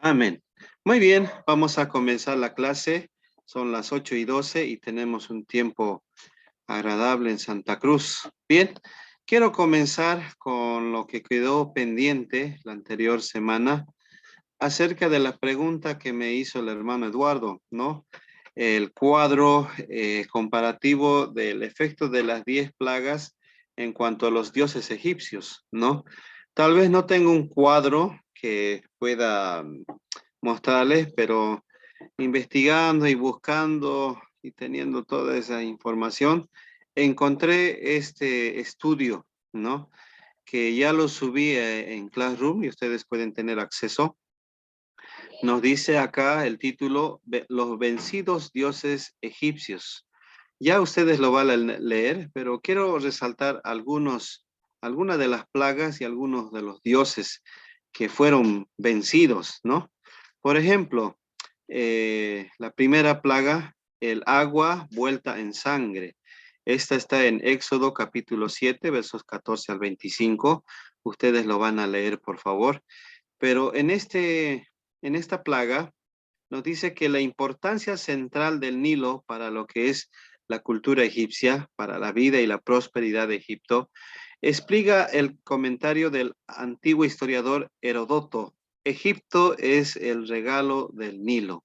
Amén. Muy bien, vamos a comenzar la clase. Son las 8:12 y tenemos un tiempo agradable en Santa Cruz. Bien, quiero comenzar con lo que quedó pendiente la anterior semana acerca de la pregunta que me hizo el hermano Eduardo, ¿no? El cuadro comparativo del efecto de las 10 plagas en cuanto a los dioses egipcios, ¿no? Tal vez no tengo un cuadro que pueda mostrarles, pero investigando y buscando y teniendo toda esa información, encontré este estudio, ¿no? Que ya lo subí en Classroom y ustedes pueden tener acceso. Nos dice acá el título, Los vencidos dioses egipcios. Ya ustedes lo van a leer, pero quiero resaltar algunas de las plagas y algunos de los dioses que fueron vencidos, ¿no? Por ejemplo, la primera plaga, el agua vuelta en sangre. Esta está en Éxodo capítulo 7, versos 14 al 25. Ustedes lo van a leer, por favor. Pero en esta plaga nos dice que la importancia central del Nilo para lo que es la cultura egipcia, para la vida y la prosperidad de Egipto, explica el comentario del antiguo historiador Herodoto. Egipto es el regalo del Nilo.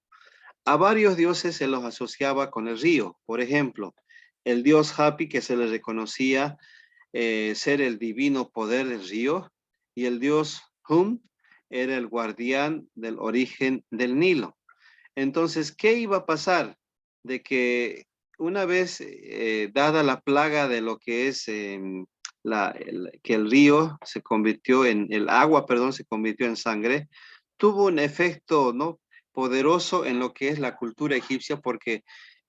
A varios dioses se los asociaba con el río. Por ejemplo, el dios Hapi, que se le reconocía ser el divino poder del río, y el dios Hum era el guardián del origen del Nilo. Entonces, ¿qué iba a pasar? De que una vez dada la plaga de lo que es que el río se convirtió el agua, perdón, se convirtió en sangre, tuvo un efecto, ¿no? Poderoso en lo que es la cultura egipcia porque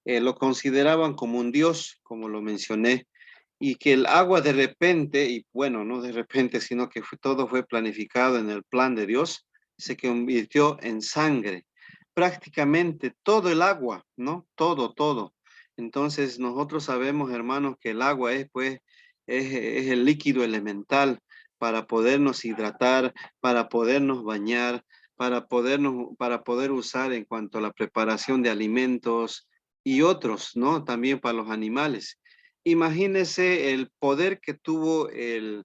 lo consideraban como un dios, como lo mencioné, y que el agua de repente, y bueno, no de repente, sino que todo fue planificado en el plan de Dios, se convirtió en sangre. Prácticamente todo el agua, ¿no? Todo, todo. Entonces nosotros sabemos, hermanos, que el agua es, pues, es el líquido elemental para podernos hidratar, para podernos bañar, para poder usar en cuanto a la preparación de alimentos y otros, ¿no? También para los animales. Imagínese el poder que tuvo el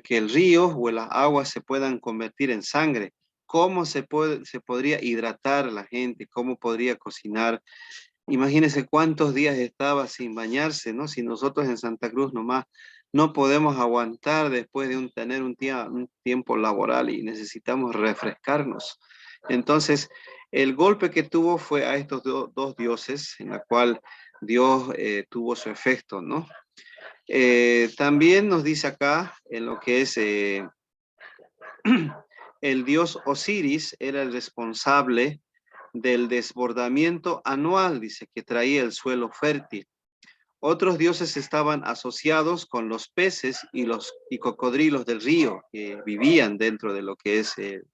que el río o las aguas se puedan convertir en sangre. ¿Cómo se podría hidratar a la gente? ¿Cómo podría cocinar? Imagínese cuántos días estaba sin bañarse, ¿no? Si nosotros en Santa Cruz nomás no podemos aguantar después de tener un tiempo laboral y necesitamos refrescarnos. Entonces, el golpe que tuvo fue a estos dos dioses, en la cual Dios tuvo su efecto, ¿no? También nos dice acá en lo que es el dios Osiris era el responsable del desbordamiento anual, dice, que traía el suelo fértil. Otros dioses estaban asociados con los peces y cocodrilos del río que vivían dentro de lo que es el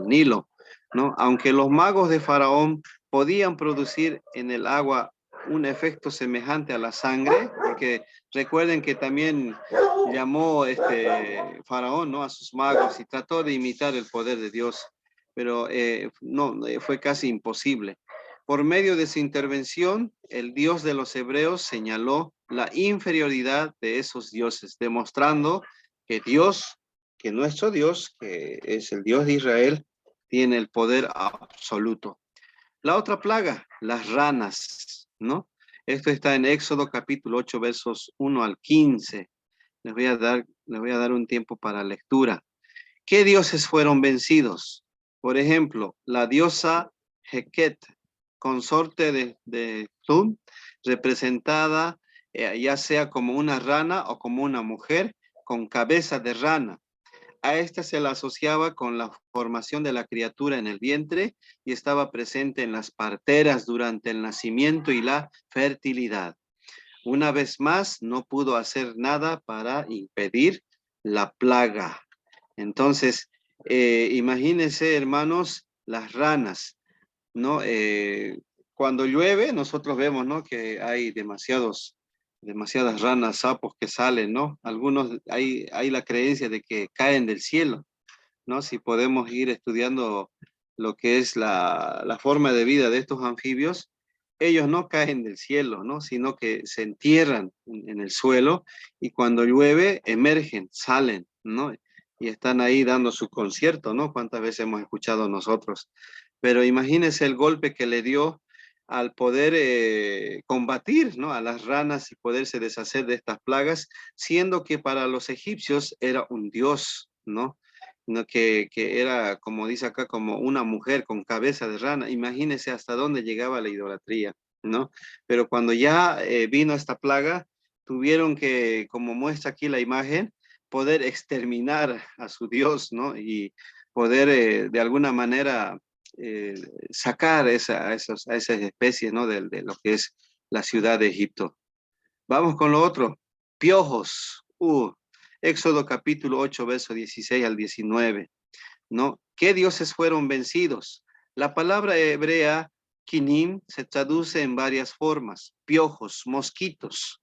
Nilo, ¿no? Aunque los magos de Faraón podían producir en el agua un efecto semejante a la sangre, porque recuerden que también llamó Faraón, ¿no? A sus magos y trató de imitar el poder de Dios, pero no, fue casi imposible. Por medio de su intervención, el Dios de los hebreos señaló la inferioridad de esos dioses, demostrando que Dios, que nuestro Dios, que es el Dios de Israel, tiene el poder absoluto. La otra plaga, las ranas, ¿no? Esto está en Éxodo capítulo 8, versos 1 al 15. Les voy a dar un tiempo para lectura. ¿Qué dioses fueron vencidos? Por ejemplo, la diosa Heket, consorte de Tum, representada ya sea como una rana o como una mujer con cabeza de rana. A esta se la asociaba con la formación de la criatura en el vientre y estaba presente en las parteras durante el nacimiento y la fertilidad. Una vez más, no pudo hacer nada para impedir la plaga. Entonces, imagínense, hermanos, las ranas, ¿no? Cuando llueve, nosotros vemos, ¿no? Que hay demasiadas ranas, sapos que salen, ¿no? Algunos, hay la creencia de que caen del cielo, ¿no? Si podemos ir estudiando lo que es la forma de vida de estos anfibios, ellos no caen del cielo, ¿no? Sino que se entierran en el suelo y cuando llueve emergen, salen, ¿no? Y están ahí dando su concierto, ¿no? ¿Cuántas veces hemos escuchado nosotros? Pero imagínense el golpe que le dio al poder combatir, ¿no? A las ranas y poderse deshacer de estas plagas, siendo que para los egipcios era un dios, ¿no? No, que era, como dice acá, como una mujer con cabeza de rana. Imagínense hasta dónde llegaba la idolatría, ¿no? Pero cuando ya vino esta plaga, tuvieron que, como muestra aquí la imagen, poder exterminar a su Dios, ¿no? Y poder de alguna manera eh, sacar a esas especies, ¿no? De lo que es la ciudad de Egipto. Vamos con lo otro. Piojos. Éxodo capítulo 8, verso 16 al 19. ¿No? ¿Qué dioses fueron vencidos? La palabra hebrea kinim se traduce en varias formas. Piojos, mosquitos.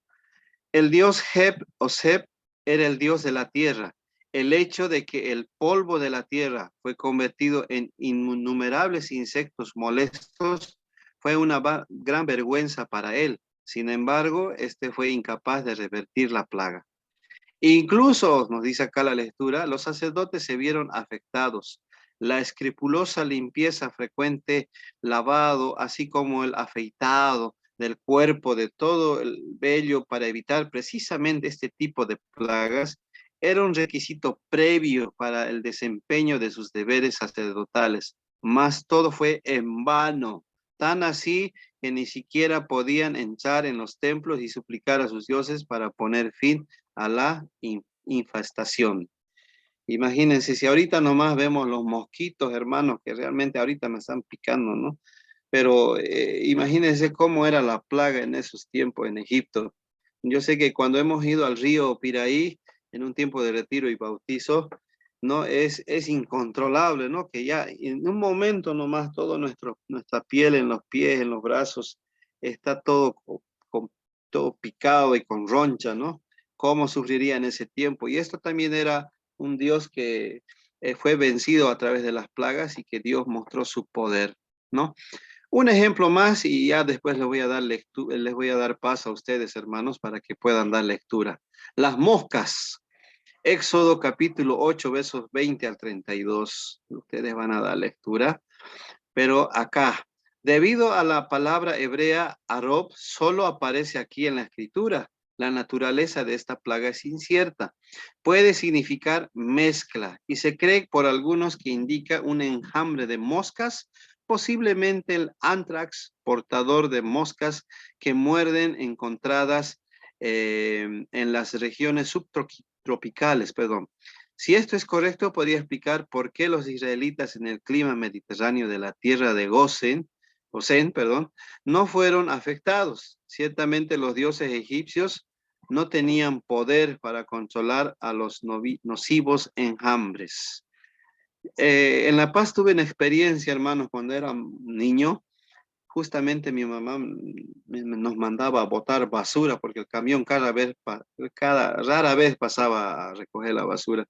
El dios Heb o Seb era el dios de la tierra. El hecho de que el polvo de la tierra fue convertido en innumerables insectos molestos fue una gran vergüenza para él. Sin embargo, este fue incapaz de revertir la plaga. Incluso, nos dice acá la lectura, los sacerdotes se vieron afectados. La escrupulosa limpieza frecuente, lavado, así como el afeitado del cuerpo, de todo el vello para evitar precisamente este tipo de plagas, era un requisito previo para el desempeño de sus deberes sacerdotales. Mas todo fue en vano, tan así que ni siquiera podían entrar en los templos y suplicar a sus dioses para poner fin a la infestación. Imagínense, si ahorita nomás vemos los mosquitos, hermanos, que realmente ahorita me están picando, ¿no? Pero imagínense cómo era la plaga en esos tiempos en Egipto. Yo sé que cuando hemos ido al río Piraí, en un tiempo de retiro y bautizo, ¿no? Es incontrolable, ¿no? Que ya en un momento nomás todo nuestra piel en los pies, en los brazos, está todo, todo picado y con roncha, ¿no? ¿Cómo sufriría en ese tiempo? Y esto también era un Dios que fue vencido a través de las plagas y que Dios mostró su poder, ¿no? Un ejemplo más y ya después les voy a dar paso a ustedes, hermanos, para que puedan dar lectura. Las moscas. Éxodo capítulo 8, versos 20 al 32. Ustedes van a dar lectura. Pero acá, debido a la palabra hebrea arob, solo aparece aquí en la escritura. La naturaleza de esta plaga es incierta. Puede significar mezcla y se cree por algunos que indica un enjambre de moscas, posiblemente el anthrax, portador de moscas que muerden encontradas en las regiones subtropicales, perdón. Si esto es correcto, podría explicar por qué los israelitas en el clima mediterráneo de la tierra de Gosén, perdón, no fueron afectados. Ciertamente los dioses egipcios no tenían poder para controlar a los nocivos enjambres. En La Paz tuve una experiencia, hermanos, cuando era niño. Justamente mi mamá nos mandaba a botar basura porque el camión rara vez pasaba a recoger la basura.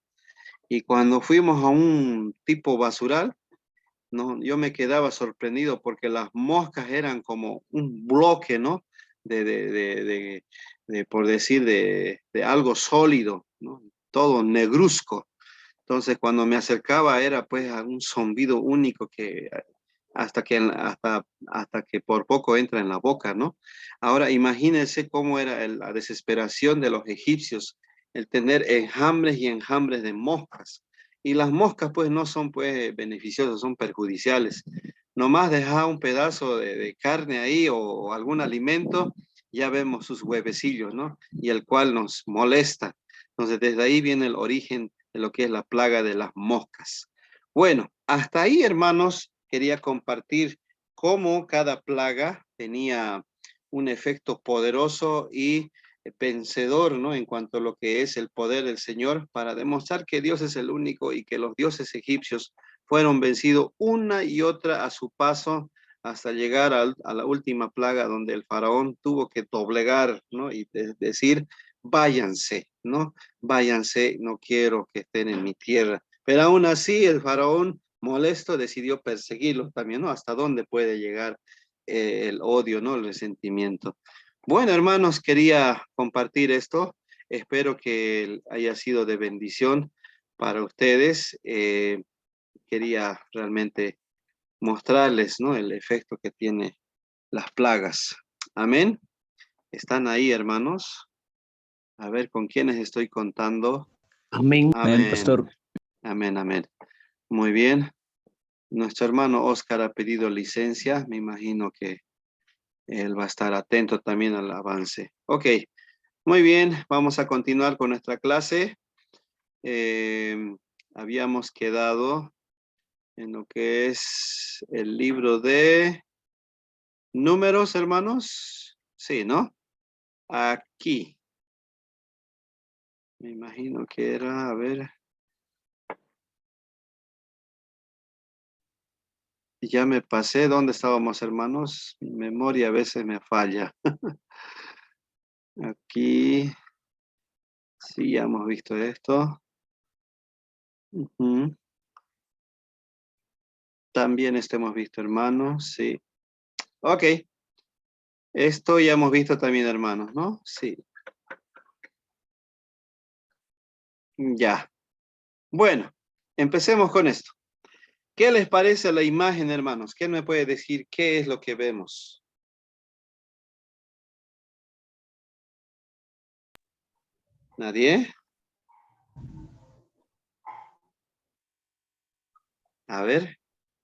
Y cuando fuimos a un tipo basural, no, yo me quedaba sorprendido porque las moscas eran como un bloque, ¿no? Por decir, de algo sólido, ¿no? Todo negruzco. Entonces, cuando me acercaba era pues a un zumbido único que hasta que por poco entra en la boca, ¿no? Ahora, imagínense cómo era la desesperación de los egipcios, el tener enjambres y enjambres de moscas. Y las moscas pues no son pues beneficiosas, son perjudiciales. Nomás dejar un pedazo de carne ahí o algún alimento, ya vemos sus huevecillos, ¿no? Y el cual nos molesta. Entonces, desde ahí viene el origen de lo que es la plaga de las moscas. Bueno, hasta ahí, hermanos, quería compartir cómo cada plaga tenía un efecto poderoso y vencedor, ¿no? En cuanto a lo que es el poder del Señor, para demostrar que Dios es el único y que los dioses egipcios fueron vencidos una y otra a su paso hasta llegar a la última plaga donde el faraón tuvo que doblegar, ¿no? Y decir, váyanse, ¿no? Váyanse, no quiero que estén en mi tierra. Pero aún así el faraón molesto, decidió perseguirlo también, ¿no? Hasta dónde puede llegar el odio, ¿no? El resentimiento. Bueno, hermanos, quería compartir esto. Espero que haya sido de bendición para ustedes. Quería realmente mostrarles, ¿no? El efecto que tiene las plagas. Amén. ¿Están ahí, hermanos? A ver con quiénes estoy contando. Amén, amén, Amén. pastor. Amén, amén. Muy bien. Nuestro hermano Oscar ha pedido licencia. Me imagino que él va a estar atento también al avance. Ok, muy bien. Vamos a continuar con nuestra clase. Habíamos quedado en lo que es el libro de Números, hermanos. Sí, ¿no? Aquí. Me imagino que era, a ver. Ya me pasé. ¿Dónde estábamos, hermanos? Mi memoria a veces me falla. Aquí. Sí, ya hemos visto esto. Ujú. También esto hemos visto, hermanos. Sí. Ok. Esto ya hemos visto también, hermanos, ¿no? Sí. Ya. Bueno, empecemos con esto. ¿Qué les parece la imagen, hermanos? ¿Quién me puede decir qué es lo que vemos? ¿Nadie? A ver,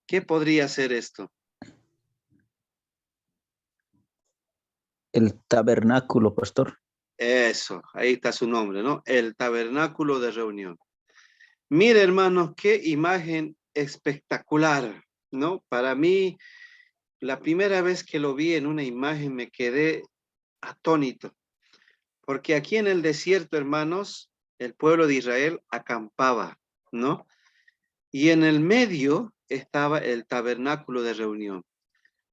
¿qué podría ser esto? El tabernáculo, pastor. Eso, ahí está su nombre, ¿no? El tabernáculo de reunión. Mire, hermanos, qué imagen espectacular, ¿no? Para mí, la primera vez que lo vi en una imagen me quedé atónito, porque aquí en el desierto, hermanos, el pueblo de Israel acampaba, ¿no? Y en el medio estaba el tabernáculo de reunión,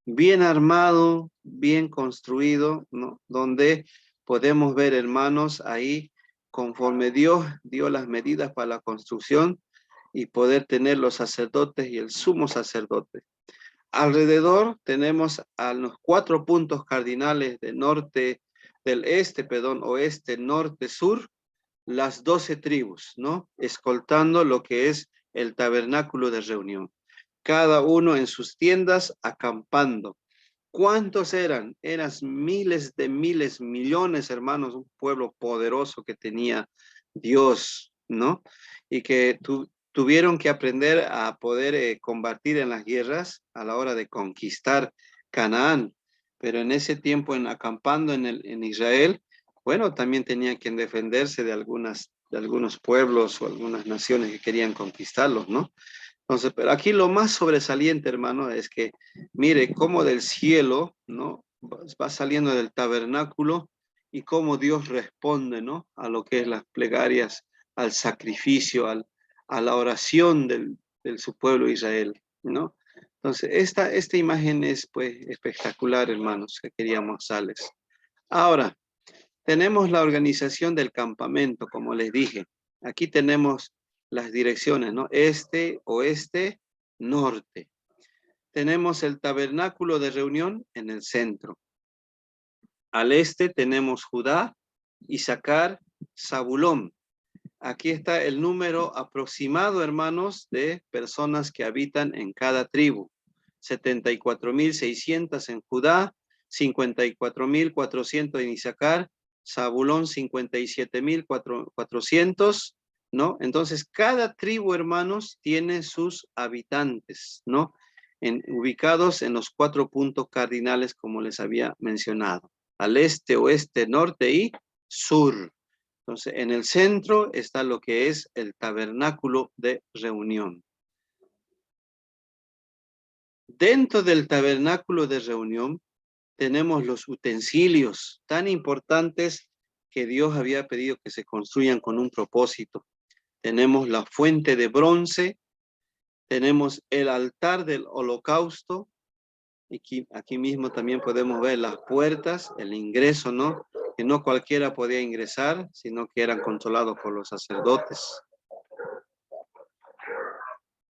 bien armado, bien construido, ¿no? Donde podemos ver, hermanos, ahí conforme Dios dio las medidas para la construcción y poder tener los sacerdotes y el sumo sacerdote. Alrededor tenemos a los 4 puntos cardinales de norte, del este, perdón, oeste, norte, sur, las 12 tribus, ¿no? Escoltando lo que es el tabernáculo de reunión. Cada uno en sus tiendas acampando. ¿Cuántos eran? Eran miles, millones, hermanos, un pueblo poderoso que tenía Dios, ¿no? Y que tuvieron que aprender a poder combatir en las guerras a la hora de conquistar Canaán. Pero en ese tiempo, acampando en Israel, bueno, también tenían que defenderse de algunos pueblos o algunas naciones que querían conquistarlos, ¿no? Entonces, pero aquí lo más sobresaliente, hermano, es que mire cómo del cielo, ¿no? Va saliendo del tabernáculo y cómo Dios responde, ¿no? A lo que es las plegarias, al sacrificio, a la oración del su pueblo Israel, ¿no? Entonces, esta imagen es pues espectacular, hermanos, que queríamos mostrarles. Ahora, tenemos la organización del campamento, como les dije. Aquí tenemos las direcciones, ¿no? Este, oeste, norte. Tenemos el tabernáculo de reunión en el centro. Al este tenemos Judá, Isaacar, Zabulón. Aquí está el número aproximado, hermanos, de personas que habitan en cada tribu. 74,600 en Judá, 54,400 en Isaacar, Zabulón 57,400, ¿no? Entonces, cada tribu, hermanos, tiene sus habitantes, ¿no? Ubicados en los 4 puntos cardinales, como les había mencionado. Al este, oeste, norte y sur. Entonces, en el centro está lo que es el tabernáculo de reunión. Dentro del tabernáculo de reunión tenemos los utensilios tan importantes que Dios había pedido que se construyan con un propósito. Tenemos la fuente de bronce, tenemos el altar del holocausto, y aquí mismo también podemos ver las puertas, el ingreso, ¿no? Que no cualquiera podía ingresar, sino que eran controlados por los sacerdotes.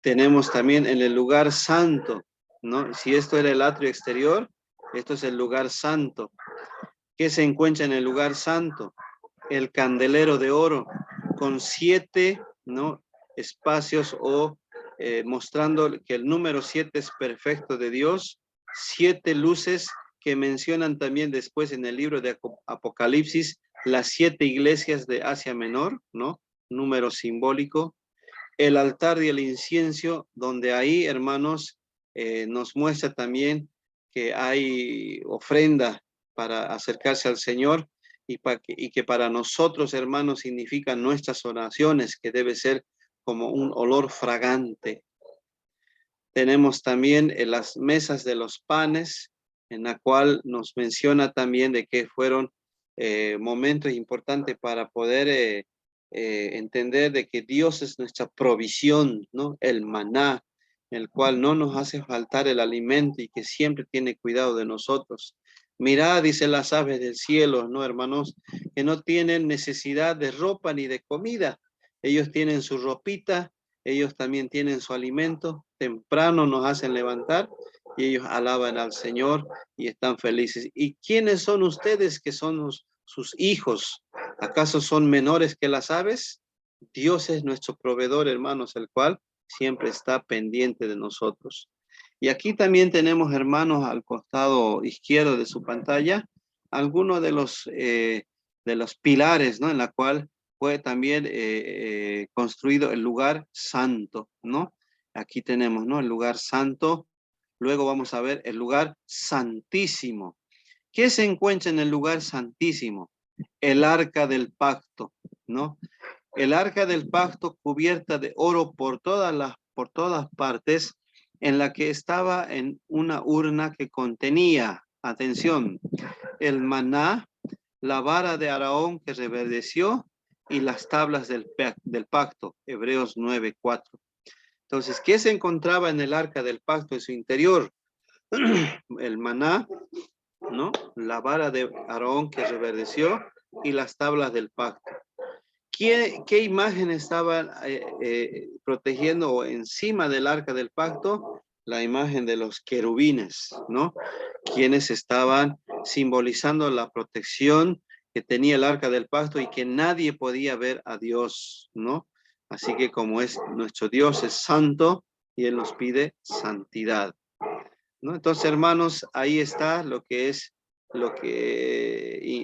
Tenemos también en el lugar santo, ¿no? Si esto era el atrio exterior, esto es el lugar santo. ¿Qué se encuentra en el lugar santo? El candelero de oro con 7, ¿no?, espacios o mostrando que el número 7 es perfecto de Dios. 7 luces que mencionan también después en el libro de Apocalipsis las 7 iglesias de Asia Menor, ¿no? Número simbólico. El altar y el incienso, donde ahí, hermanos, nos muestra también que hay ofrenda para acercarse al Señor y que para nosotros, hermanos, significan nuestras oraciones, que debe ser como un olor fragante. Tenemos también las mesas de los panes, en la cual nos menciona también de que fueron momentos importantes para poder entender de que Dios es nuestra provisión, ¿no? El maná, el cual no nos hace faltar el alimento y que siempre tiene cuidado de nosotros. Mirad, dice, las aves del cielo, ¿no, hermanos? Que no tienen necesidad de ropa ni de comida. Ellos tienen su ropita, ellos también tienen su alimento, temprano nos hacen levantar y ellos alaban al Señor y están felices. ¿Y quiénes son ustedes que son sus hijos? ¿Acaso son menores que las aves? Dios es nuestro proveedor, hermanos, el cual siempre está pendiente de nosotros. Y aquí también tenemos, hermanos, al costado izquierdo de su pantalla, algunos de los pilares, ¿no?, en la cual fue también construido el lugar santo, ¿no? Aquí tenemos, ¿no?, el lugar santo. Luego vamos a ver el lugar santísimo. ¿Qué se encuentra en el lugar santísimo? El arca del pacto, ¿no? El arca del pacto cubierta de oro por todas partes, en la que estaba en una urna que contenía, atención, el maná, la vara de Aarón que reverdeció y las tablas del pacto, Hebreos 9:4. Entonces, ¿qué se encontraba en el arca del pacto en su interior? El maná, ¿no? La vara de Aarón que reverdeció y las tablas del pacto. ¿Qué imagen estaba protegiendo o encima del arca del pacto? La imagen de los querubines, ¿no? Quienes estaban simbolizando la protección que tenía el arca del pacto y que nadie podía ver a Dios, ¿no? Así que como es nuestro Dios es santo y Él nos pide santidad, ¿no? Entonces, hermanos, ahí está lo que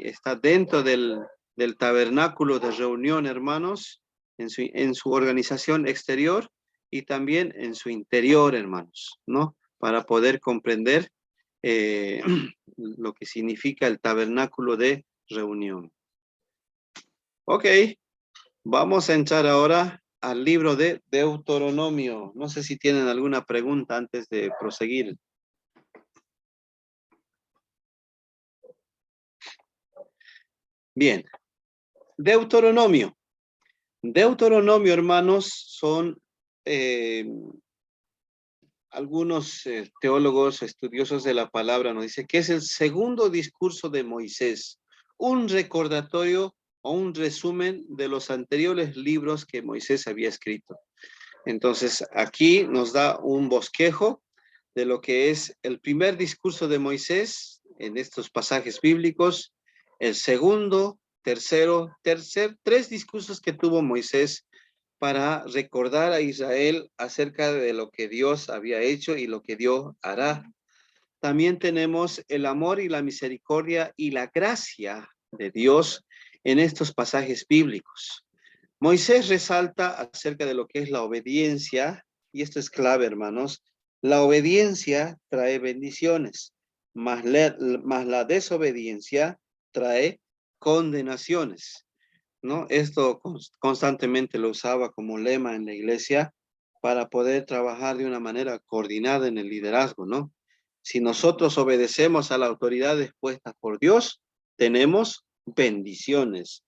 está dentro del tabernáculo de reunión, hermanos, en su organización exterior y también en su interior, hermanos, ¿no? Para poder comprender lo que significa el tabernáculo de reunión. Ok, vamos a entrar ahora al libro de Deuteronomio. No sé si tienen alguna pregunta antes de proseguir. Bien, Deuteronomio. Deuteronomio, hermanos, son algunos teólogos estudiosos de la palabra, nos dice que es el segundo discurso de Moisés, un recordatorio o un resumen de los anteriores libros que Moisés había escrito. Entonces, aquí nos da un bosquejo de lo que es el primer discurso de Moisés en estos pasajes bíblicos, el segundo, tres discursos que tuvo Moisés para recordar a Israel acerca de lo que Dios había hecho y lo que Dios hará. También tenemos el amor y la misericordia y la gracia de Dios en estos pasajes bíblicos. Moisés resalta acerca de lo que es la obediencia, y esto es clave, hermanos. La obediencia trae bendiciones, mas la desobediencia trae condenaciones, ¿no? Esto constantemente lo usaba como lema en la iglesia para poder trabajar de una manera coordinada en el liderazgo, ¿no? Si nosotros obedecemos a la autoridad expuesta por Dios, tenemos bendiciones.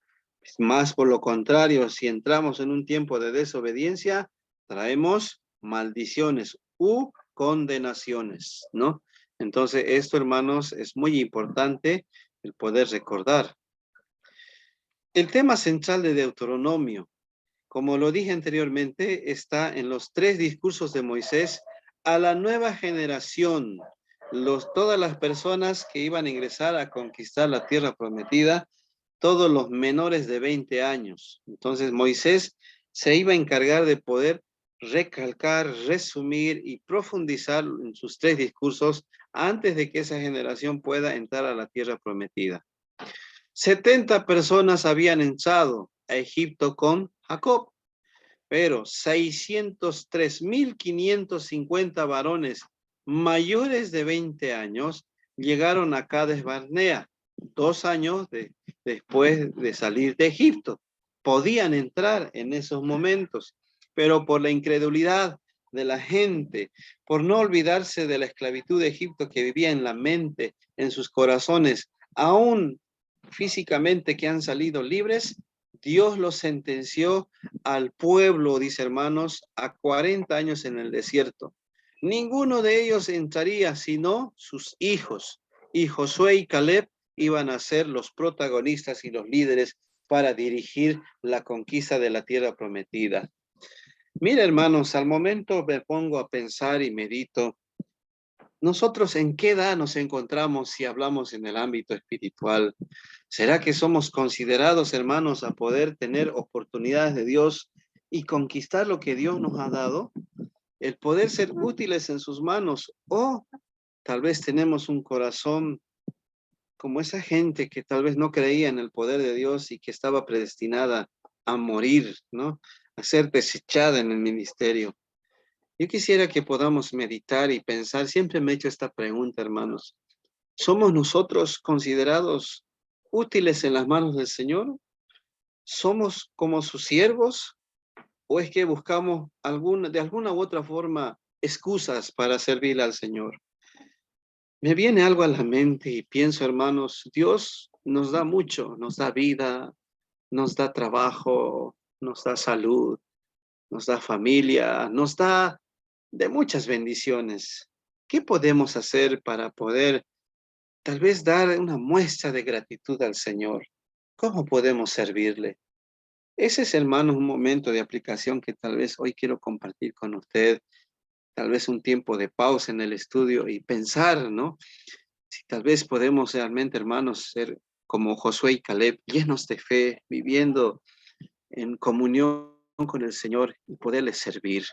Más por lo contrario, si entramos en un tiempo de desobediencia, traemos maldiciones u condenaciones, ¿no? Entonces, esto, hermanos, es muy importante el poder recordar. El tema central de Deuteronomio como lo dije anteriormente, está en los 3 discursos de Moisés a la nueva generación. Todas las personas que iban a ingresar a conquistar la tierra prometida, todos los menores de 20 años. Entonces Moisés se iba a encargar de poder recalcar, resumir y profundizar en sus 3 discursos antes de que esa generación pueda entrar a la tierra prometida. 70 personas habían entrado a Egipto con Jacob, pero 603.550 varones mayores de 20 años llegaron a Cades Barnea, 2 años después de salir de Egipto. Podían entrar en esos momentos, pero por la incredulidad de la gente, por no olvidarse de la esclavitud de Egipto que vivía en la mente, en sus corazones, aún físicamente que han salido libres, Dios los sentenció al pueblo, dice hermanos, a 40 años en el desierto. Ninguno de ellos entraría sino sus hijos. Y Josué y Caleb iban a ser los protagonistas y los líderes para dirigir la conquista de la tierra prometida. Mira, hermanos, al momento me pongo a pensar y medito, ¿nosotros en qué edad nos encontramos si hablamos en el ámbito espiritual? ¿Será que somos considerados, hermanos, a poder tener oportunidades de Dios y conquistar lo que Dios nos ha dado? El poder ser útiles en sus manos, o tal vez tenemos un corazón como esa gente que tal vez no creía en el poder de Dios y que estaba predestinada a morir, ¿no? A ser desechada en el ministerio. Yo quisiera que podamos meditar y pensar, siempre me he hecho esta pregunta, hermanos. ¿Somos nosotros considerados útiles en las manos del Señor? ¿Somos como sus siervos? ¿O es que buscamos de alguna u otra forma excusas para servirle al Señor? Me viene algo a la mente y pienso, hermanos, Dios nos da mucho, nos da vida, nos da trabajo, nos da salud, nos da familia, nos da de muchas bendiciones. ¿Qué podemos hacer para poder tal vez dar una muestra de gratitud al Señor? ¿Cómo podemos servirle? Ese es, hermanos, un momento de aplicación que tal vez hoy quiero compartir con usted. Tal vez un tiempo de pausa en el estudio y pensar, ¿no? Si tal vez podemos realmente, hermanos, ser como Josué y Caleb, llenos de fe, viviendo en comunión con el Señor y poderle servir.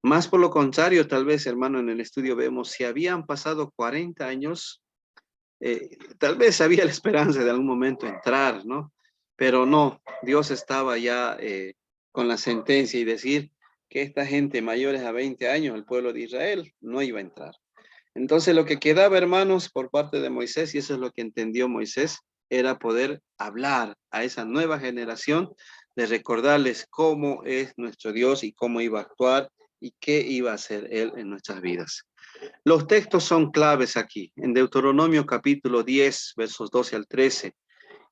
Más por lo contrario, tal vez, hermano, en el estudio vemos, si habían pasado 40 años, tal vez había la esperanza de algún momento entrar, ¿no? Pero no, Dios estaba ya con la sentencia y decir que esta gente mayores a 20 años, el pueblo de Israel, no iba a entrar. Entonces lo que quedaba, hermanos, por parte de Moisés, y eso es lo que entendió Moisés, era poder hablar a esa nueva generación, de recordarles cómo es nuestro Dios y cómo iba a actuar y qué iba a hacer Él en nuestras vidas. Los textos son claves aquí. En Deuteronomio capítulo 10, versos 12 al 13,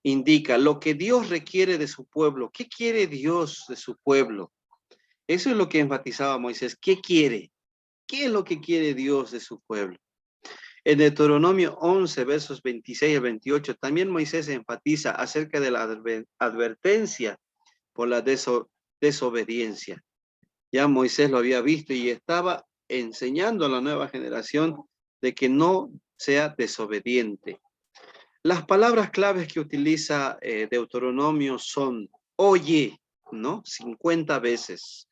indica lo que Dios requiere de su pueblo. ¿Qué quiere Dios de su pueblo? Eso es lo que enfatizaba Moisés. ¿Qué quiere? ¿Qué es lo que quiere Dios de su pueblo? En Deuteronomio 11, versos 26 a 28, también Moisés enfatiza acerca de la advertencia por la desobediencia. Ya Moisés lo había visto y estaba enseñando a la nueva generación de que no sea desobediente. Las palabras claves que utiliza Deuteronomio son oye, ¿no? 50 veces.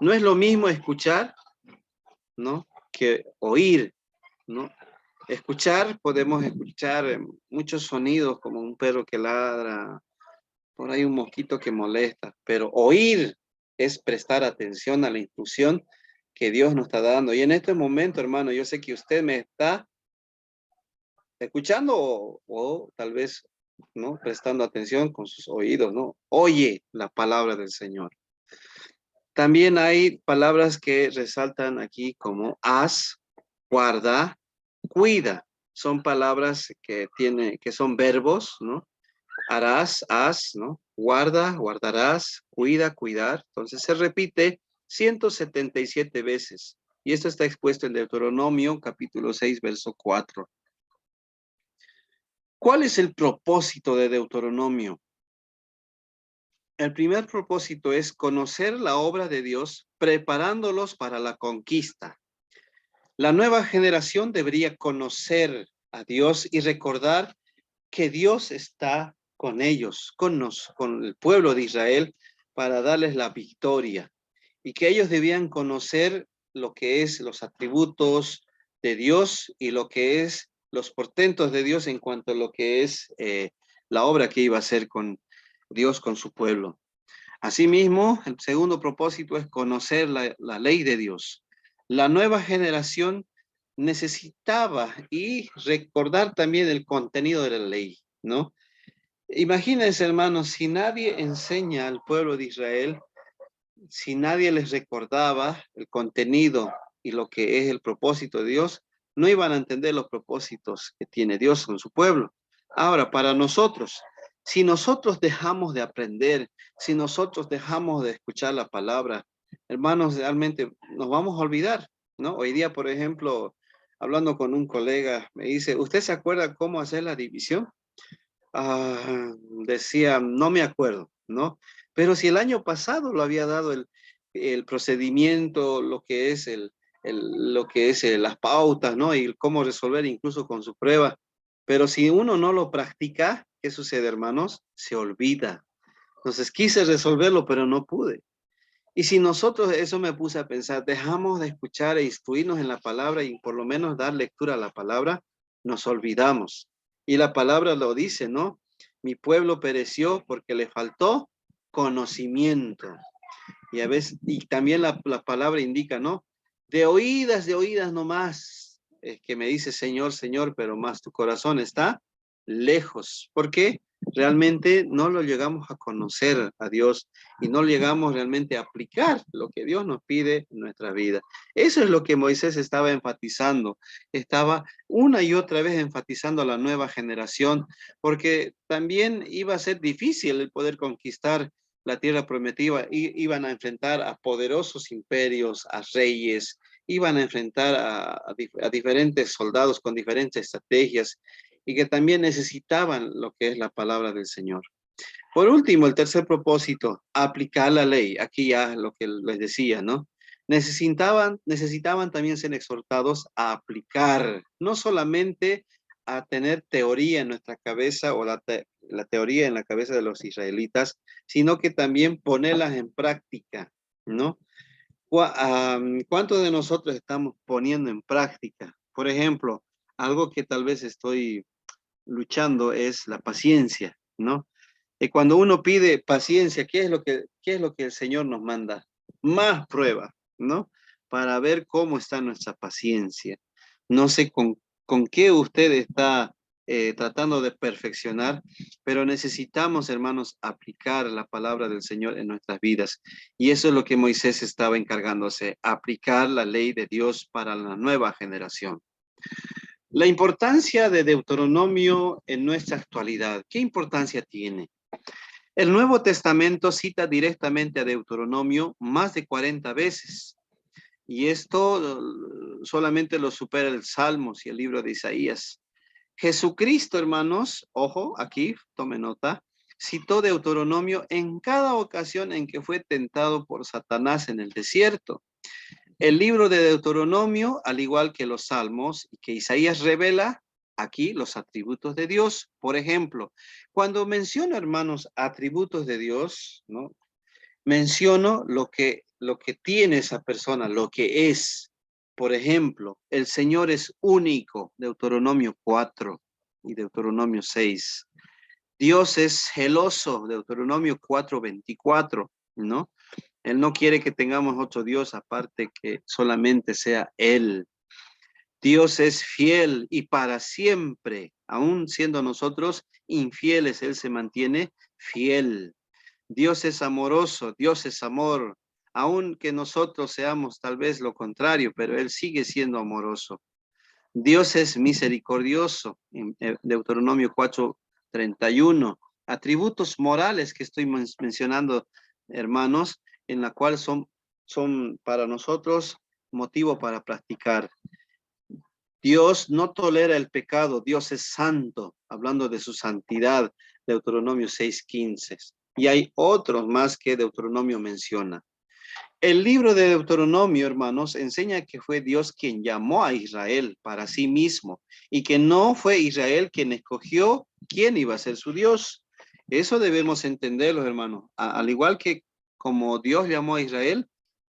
No es lo mismo escuchar, ¿no? Que oír, ¿no? Escuchar, podemos escuchar muchos sonidos como un perro que ladra, por ahí un mosquito que molesta, pero oír es prestar atención a la instrucción que Dios nos está dando. Y en este momento, hermano, yo sé que usted me está escuchando o tal vez, ¿no? Prestando atención con sus oídos, ¿no? Oye la palabra del Señor. También hay palabras que resaltan aquí como haz, guarda, cuida. Son palabras que son verbos, ¿no? Harás, haz, ¿no? Guarda, guardarás, cuida, cuidar. Entonces se repite 177 veces. Y esto está expuesto en Deuteronomio capítulo 6, verso 4. ¿Cuál es el propósito de Deuteronomio? El primer propósito es conocer la obra de Dios, preparándolos para la conquista. La nueva generación debería conocer a Dios y recordar que Dios está con ellos, con el pueblo de Israel, para darles la victoria. Y que ellos debían conocer lo que es los atributos de Dios y lo que es los portentos de Dios en cuanto a lo que es la obra que iba a hacer con Dios, con su pueblo. Asimismo, el segundo propósito es conocer la ley de Dios. La nueva generación necesitaba y recordar también el contenido de la ley, ¿no? Imagínense, hermanos, si nadie enseña al pueblo de Israel, si nadie les recordaba el contenido y lo que es el propósito de Dios, no iban a entender los propósitos que tiene Dios con su pueblo. Ahora, para nosotros, si nosotros dejamos de aprender, si nosotros dejamos de escuchar la palabra, hermanos, realmente nos vamos a olvidar, ¿no? Hoy día, por ejemplo, hablando con un colega, me dice, ¿usted se acuerda cómo hacer la división? Decía, no me acuerdo, ¿no? Pero si el año pasado lo había dado el procedimiento, lo que es lo que es las pautas, ¿no? Y cómo resolver incluso con su prueba. Pero si uno no lo practica, ¿qué sucede, hermanos? Se olvida. Entonces quise resolverlo, pero no pude. Y si nosotros, eso me puse a pensar, dejamos de escuchar e instruirnos en la palabra y por lo menos dar lectura a la palabra, nos olvidamos. Y la palabra lo dice, ¿no? Mi pueblo pereció porque le faltó conocimiento. Y a veces, y también la palabra indica, ¿no? De oídas nomás, es que me dice Señor, Señor, pero más tu corazón está lejos. ¿Por qué? Realmente no lo llegamos a conocer a Dios y no llegamos realmente a aplicar lo que Dios nos pide en nuestra vida. Eso es lo que Moisés estaba enfatizando. Estaba una y otra vez enfatizando a la nueva generación, porque también iba a ser difícil el poder conquistar la tierra prometida. Iban a enfrentar a poderosos imperios, a reyes, iban a enfrentar a diferentes soldados con diferentes estrategias y que también necesitaban lo que es la palabra del Señor. Por último, el tercer propósito, aplicar la ley. Aquí ya lo que les decía, ¿no? Necesitaban también ser exhortados a aplicar, no solamente a tener teoría en nuestra cabeza o la teoría en la cabeza de los israelitas, sino que también ponerlas en práctica, ¿no? ¿Cuántos de nosotros estamos poniendo en práctica? Por ejemplo, algo que tal vez estoy luchando es la paciencia, ¿no? Y cuando uno pide paciencia, qué es lo que el Señor nos manda? Más prueba, ¿no? Para ver cómo está nuestra paciencia. No sé con qué usted está tratando de perfeccionar, pero necesitamos, hermanos, aplicar la palabra del Señor en nuestras vidas. Y eso es lo que Moisés estaba encargándose, aplicar la ley de Dios para la nueva generación. La importancia de Deuteronomio en nuestra actualidad, ¿qué importancia tiene? El Nuevo Testamento cita directamente a Deuteronomio más de 40 veces. Y esto solamente lo supera el Salmos y el libro de Isaías. Jesucristo, hermanos, ojo, aquí, tome nota, citó Deuteronomio en cada ocasión en que fue tentado por Satanás en el desierto. El libro de Deuteronomio, al igual que los Salmos y que Isaías revela aquí los atributos de Dios. Por ejemplo, cuando menciono, hermanos, atributos de Dios, ¿no? Menciono lo que tiene esa persona, lo que es. Por ejemplo, el Señor es único, Deuteronomio 4 y Deuteronomio 6. Dios es celoso, Deuteronomio 4:24, ¿no? Él no quiere que tengamos otro Dios aparte que solamente sea Él. Dios es fiel y para siempre, aun siendo nosotros infieles, Él se mantiene fiel. Dios es amoroso, Dios es amor, aun que nosotros seamos tal vez lo contrario, pero Él sigue siendo amoroso. Dios es misericordioso, en Deuteronomio 4:31. Atributos morales que estoy mencionando, hermanos, en la cual son para nosotros motivo para practicar. Dios no tolera el pecado, Dios es santo, hablando de su santidad, Deuteronomio 6:15. y hay otros más que Deuteronomio menciona. El libro de Deuteronomio, hermanos, enseña que fue Dios quien llamó a Israel para sí mismo y que no fue Israel quien escogió quién iba a ser su Dios. Eso debemos entenderlo, hermanos. Al igual que como Dios llamó a Israel,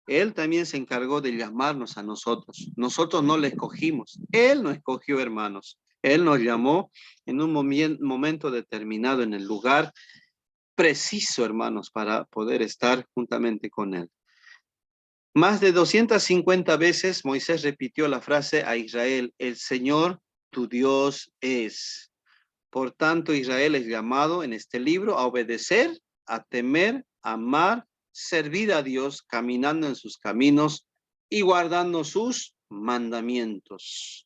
Él también se encargó de llamarnos a nosotros. Nosotros no le escogimos. Él nos escogió, hermanos. Él nos llamó en un momento determinado, en el lugar preciso, hermanos, para poder estar juntamente con Él. Más de 250 veces Moisés repitió la frase a Israel: el Señor tu Dios es. Por tanto, Israel es llamado en este libro a obedecer, a temer, a amar, servir a Dios, caminando en sus caminos y guardando sus mandamientos.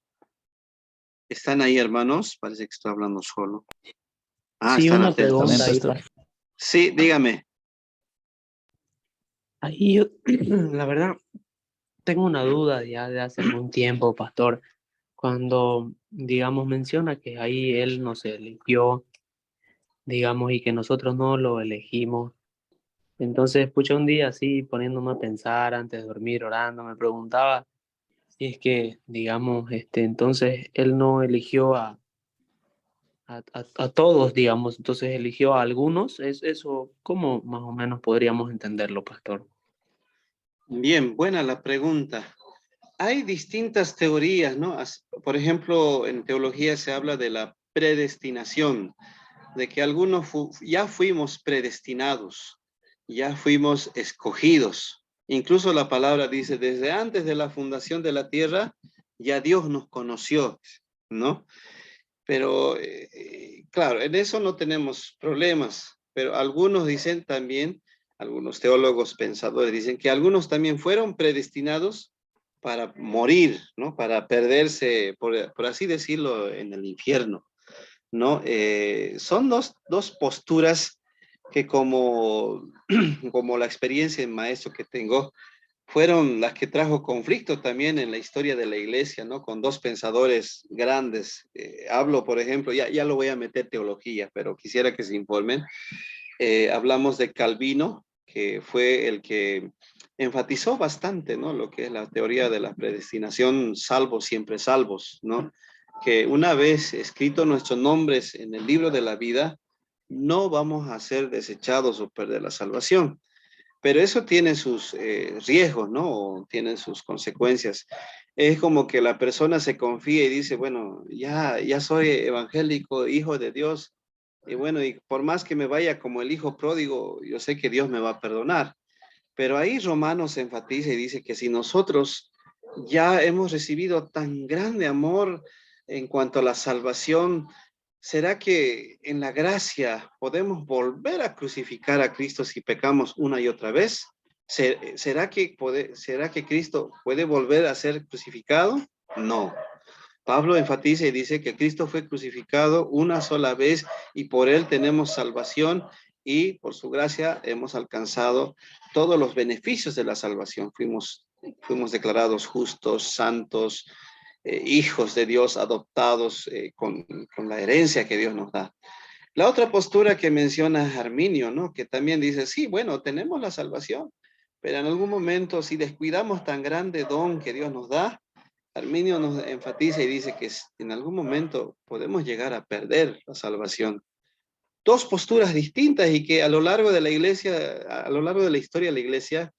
¿Están ahí, hermanos? Parece que estoy hablando solo. Sí, Están una atentos. Amén, pregunta ahí, pastor. Sí, dígame. ahí yo, la verdad, tengo una duda ya de hace algún tiempo, pastor, cuando, digamos, menciona que ahí él nos eligió, digamos, y que nosotros no lo elegimos. Entonces, pucha, un día así, poniéndome a pensar antes de dormir, orando, me preguntaba si es que, digamos, entonces él no eligió a todos, digamos, entonces eligió a algunos. Es eso, ¿cómo más o menos podríamos entenderlo, pastor? Bien, buena la pregunta. Hay distintas teorías, ¿no? Por ejemplo, en teología se habla de la predestinación, de que algunos ya fuimos predestinados, ya fuimos escogidos. Incluso la palabra dice, desde antes de la fundación de la tierra, ya Dios nos conoció, ¿no? Pero, claro, en eso no tenemos problemas, pero algunos dicen también, algunos teólogos pensadores dicen que algunos también fueron predestinados para morir, ¿no? Para perderse, por así decirlo, en el infierno, ¿no? Son dos posturas que como la experiencia en maestro que tengo, fueron las que trajo conflicto también en la historia de la iglesia, ¿no? Con dos pensadores grandes. Hablo, por ejemplo, ya lo voy a meter teología, pero quisiera que se informen. Hablamos de Calvino, que fue el que enfatizó bastante, ¿no? Lo que es la teoría de la predestinación, salvos, siempre salvos, ¿no? Que una vez escritos nuestros nombres en el libro de la vida, no vamos a ser desechados o perder la salvación. Pero eso tiene sus riesgos, ¿no? O tiene sus consecuencias. Es como que la persona se confía y dice, bueno, ya soy evangélico, hijo de Dios, y bueno, y por más que me vaya como el hijo pródigo, yo sé que Dios me va a perdonar. Pero ahí Romanos enfatiza y dice que si nosotros ya hemos recibido tan grande amor en cuanto a la salvación, ¿será que en la gracia podemos volver a crucificar a Cristo si pecamos una y otra vez? ¿Será que Cristo puede volver a ser crucificado? No. Pablo enfatiza y dice que Cristo fue crucificado una sola vez y por él tenemos salvación y por su gracia hemos alcanzado todos los beneficios de la salvación. Fuimos declarados justos, santos, hijos de Dios, adoptados con la herencia que Dios nos da. La otra postura que menciona Arminio, ¿no? Que también dice, sí, bueno, tenemos la salvación, pero en algún momento si descuidamos tan grande don que Dios nos da, Arminio nos enfatiza y dice que en algún momento podemos llegar a perder la salvación. Dos posturas distintas y que a lo largo de la iglesia, a lo largo de la historia de la iglesia,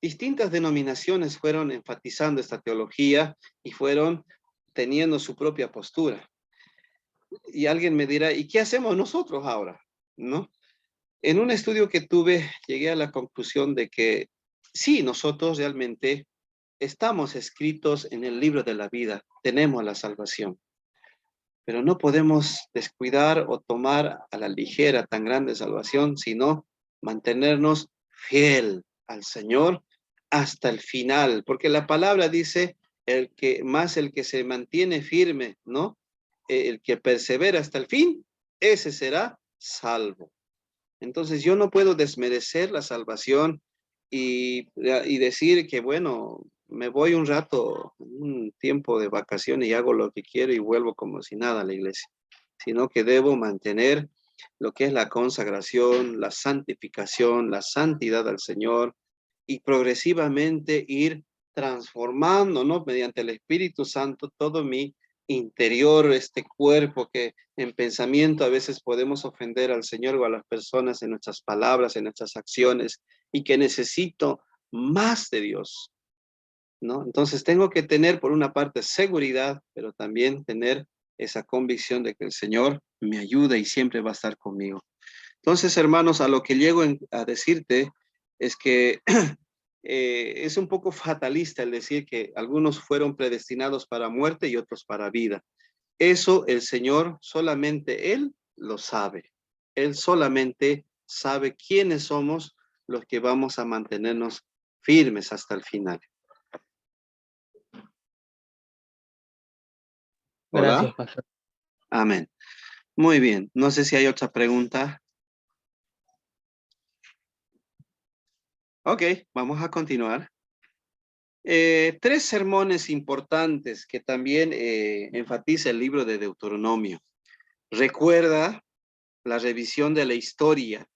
distintas denominaciones fueron enfatizando esta teología y fueron teniendo su propia postura. Y alguien me dirá, ¿y qué hacemos nosotros ahora? ¿No? En un estudio que tuve, llegué a la conclusión de que sí, nosotros realmente estamos escritos en el libro de la vida, tenemos la salvación, pero no podemos descuidar o tomar a la ligera tan grande salvación, sino mantenernos fiel al Señor hasta el final, porque la palabra dice, el que se mantiene firme, ¿no? El que persevera hasta el fin, ese será salvo. Entonces yo no puedo desmerecer la salvación y decir que, bueno, me voy un rato, un tiempo de vacaciones y hago lo que quiero y vuelvo como si nada a la iglesia, sino que debo mantener lo que es la consagración, la santificación, la santidad al Señor y progresivamente ir transformando, ¿no? Mediante el Espíritu Santo todo mi interior, este cuerpo que en pensamiento a veces podemos ofender al Señor o a las personas en nuestras palabras, en nuestras acciones y que necesito más de Dios, ¿no? Entonces tengo que tener por una parte seguridad, pero también tener esa convicción de que el Señor me ayuda y siempre va a estar conmigo. Entonces, hermanos, a lo que llego a decirte es que es un poco fatalista el decir que algunos fueron predestinados para muerte y otros para vida. Eso el Señor, solamente Él lo sabe. Él solamente sabe quiénes somos los que vamos a mantenernos firmes hasta el final. Gracias, Hola. pastor. Amén. Muy bien. No sé si hay otra pregunta. Ok, vamos a continuar. Tres sermones importantes que también enfatiza el libro de Deuteronomio. Recuerda la revisión de la historia,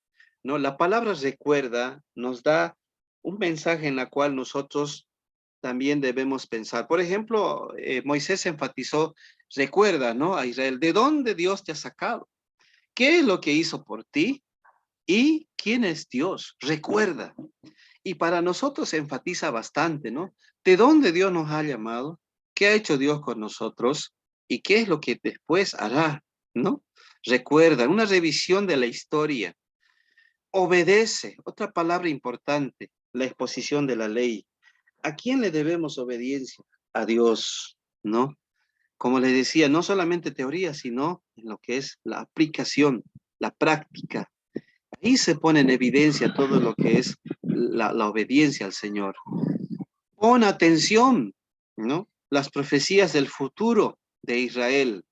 ¿no? La palabra recuerda nos da un mensaje en la cual nosotros también debemos pensar. Por ejemplo, Moisés enfatizó, recuerda, ¿no? A Israel, ¿de dónde Dios te ha sacado? ¿Qué es lo que hizo por ti? ¿Y quién es Dios? Recuerda. Y para nosotros se enfatiza bastante, ¿no? ¿De dónde Dios nos ha llamado? ¿Qué ha hecho Dios con nosotros? ¿Y qué es lo que después hará? ¿No? Recuerda, una revisión de la historia. Obedece, otra palabra importante, la exposición de la ley. ¿A quién le debemos obediencia? A Dios, ¿no? Como les decía, no solamente teoría, sino en lo que es la aplicación, la práctica. Ahí se pone en evidencia todo lo que es la obediencia al Señor. Pon atención, ¿no? Las profecías del futuro de Israel.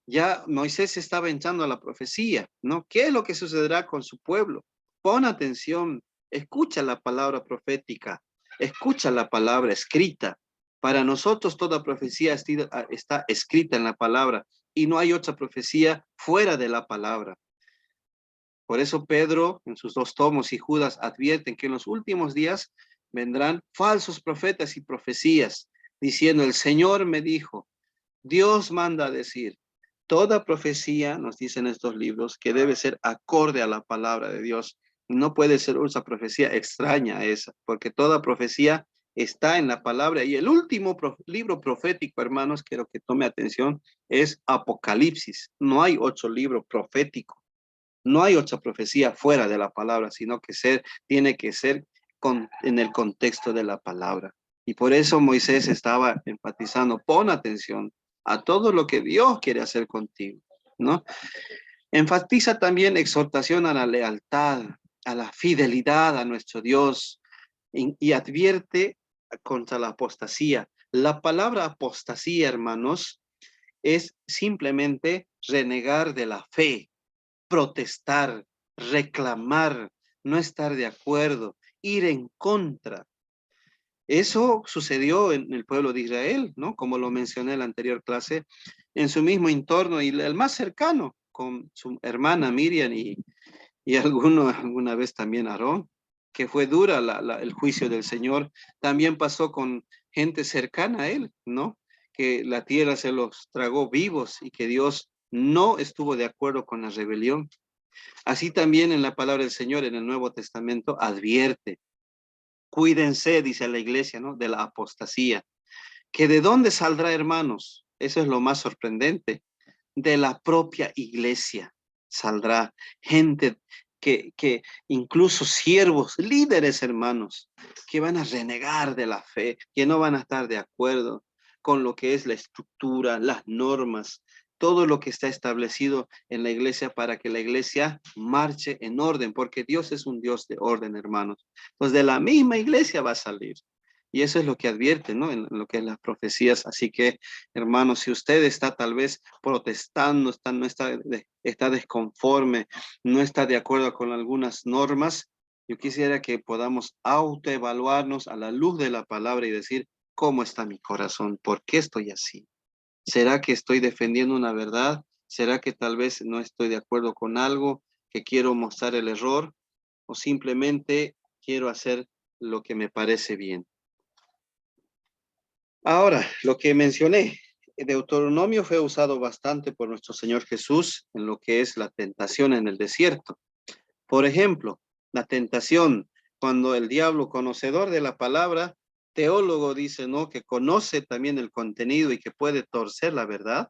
Ya Moisés estaba entrando a la profecía, ¿no? ¿Qué es lo que sucederá con su pueblo? Pon atención, escucha la palabra profética, escucha la palabra escrita. Para nosotros toda profecía está escrita en la palabra y no hay otra profecía fuera de la palabra. Por eso Pedro, en sus 2 tomos, y Judas advierten que en los últimos días vendrán falsos profetas y profecías, diciendo, el Señor me dijo, Dios manda a decir, toda profecía, nos dicen estos libros, que debe ser acorde a la palabra de Dios. No puede ser una profecía extraña a esa, porque toda profecía está en la palabra. Y el último libro profético, hermanos, quiero que tome atención, es Apocalipsis. No hay otro libro profético. No hay otra profecía fuera de la palabra, sino que tiene que ser en el contexto de la palabra. Y por eso Moisés estaba enfatizando, pon atención a todo lo que Dios quiere hacer contigo, ¿no? Enfatiza también exhortación a la lealtad, a la fidelidad a nuestro Dios y advierte contra la apostasía. La palabra apostasía, hermanos, es simplemente renegar de la fe, protestar, reclamar, no estar de acuerdo, ir en contra. Eso sucedió en el pueblo de Israel, ¿no? Como lo mencioné en la anterior clase, en su mismo entorno y el más cercano, con su hermana Miriam y alguna vez también Aarón, que fue dura el juicio del Señor. También pasó con gente cercana a él, ¿no? Que la tierra se los tragó vivos y que Dios no estuvo de acuerdo con la rebelión. Así también en la palabra del Señor en el Nuevo Testamento advierte, cuídense, dice la iglesia, ¿no? De la apostasía. ¿Que de dónde saldrá, hermanos? Eso es lo más sorprendente. De la propia iglesia saldrá gente que incluso siervos, líderes, hermanos, que van a renegar de la fe, que no van a estar de acuerdo con lo que es la estructura, las normas, todo lo que está establecido en la iglesia para que la iglesia marche en orden, porque Dios es un Dios de orden, hermanos. Pues de la misma iglesia va a salir. Y eso es lo que advierte, ¿no? En lo que es las profecías. Así que, hermanos, si usted está tal vez protestando, está desconforme, no está de acuerdo con algunas normas, yo quisiera que podamos autoevaluarnos a la luz de la palabra y decir, ¿cómo está mi corazón? ¿Por qué estoy así? ¿Será que estoy defendiendo una verdad ¿Será que tal vez no estoy de acuerdo con algo, que quiero mostrar el error, o simplemente quiero hacer lo que me parece bien? Ahora, lo que mencioné, Deuteronomio fue usado bastante por nuestro Señor Jesús en lo que es la tentación en el desierto. Por ejemplo, la tentación, cuando el diablo, conocedor de la palabra, teólogo dice, ¿no? Que conoce también el contenido y que puede torcer la verdad.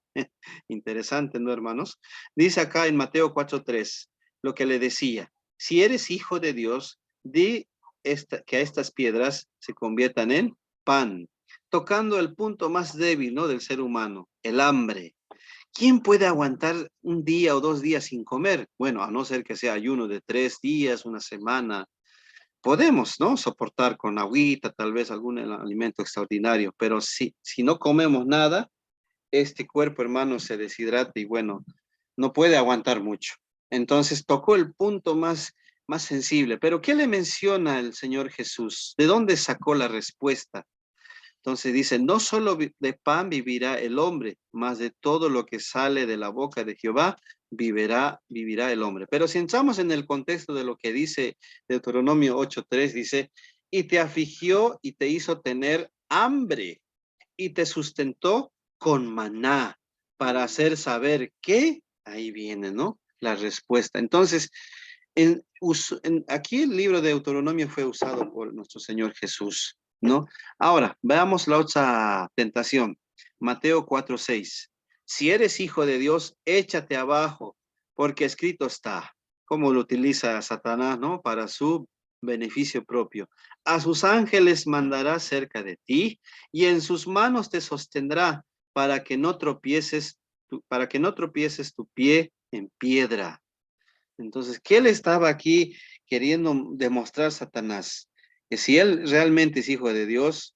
Interesante, ¿no, hermanos? Dice acá en Mateo 4:3, lo que le decía, si eres hijo de Dios, di que estas piedras se conviertan en pan, tocando el punto más débil, ¿no? Del ser humano, el hambre. ¿Quién puede aguantar un día o 2 días sin comer? Bueno, a no ser que sea ayuno de 3 días, una semana. Podemos, ¿no? Soportar con agüita, tal vez algún alimento extraordinario, pero si no comemos nada, este cuerpo, hermano, se deshidrata y bueno, no puede aguantar mucho. Entonces tocó el punto más sensible. Pero ¿qué le menciona el Señor Jesús? ¿De dónde sacó la respuesta? Entonces dice, no solo de pan vivirá el hombre, mas de todo lo que sale de la boca de Jehová vivirá el hombre. Pero si entramos en el contexto de lo que dice Deuteronomio 8:3, dice, y te afligió y te hizo tener hambre y te sustentó con maná para hacer saber que, ahí viene, ¿no? La respuesta. Entonces, aquí el libro de Deuteronomio fue usado por nuestro Señor Jesús, ¿no? Ahora, veamos la otra tentación. Mateo 4:6. Si eres hijo de Dios, échate abajo, porque escrito está. Cómo lo utiliza Satanás, ¿no? Para su beneficio propio. A sus ángeles mandará cerca de ti y en sus manos te sostendrá para que no tropieces tu pie en piedra. Entonces, ¿qué le estaba aquí queriendo demostrar Satanás? Que si él realmente es hijo de Dios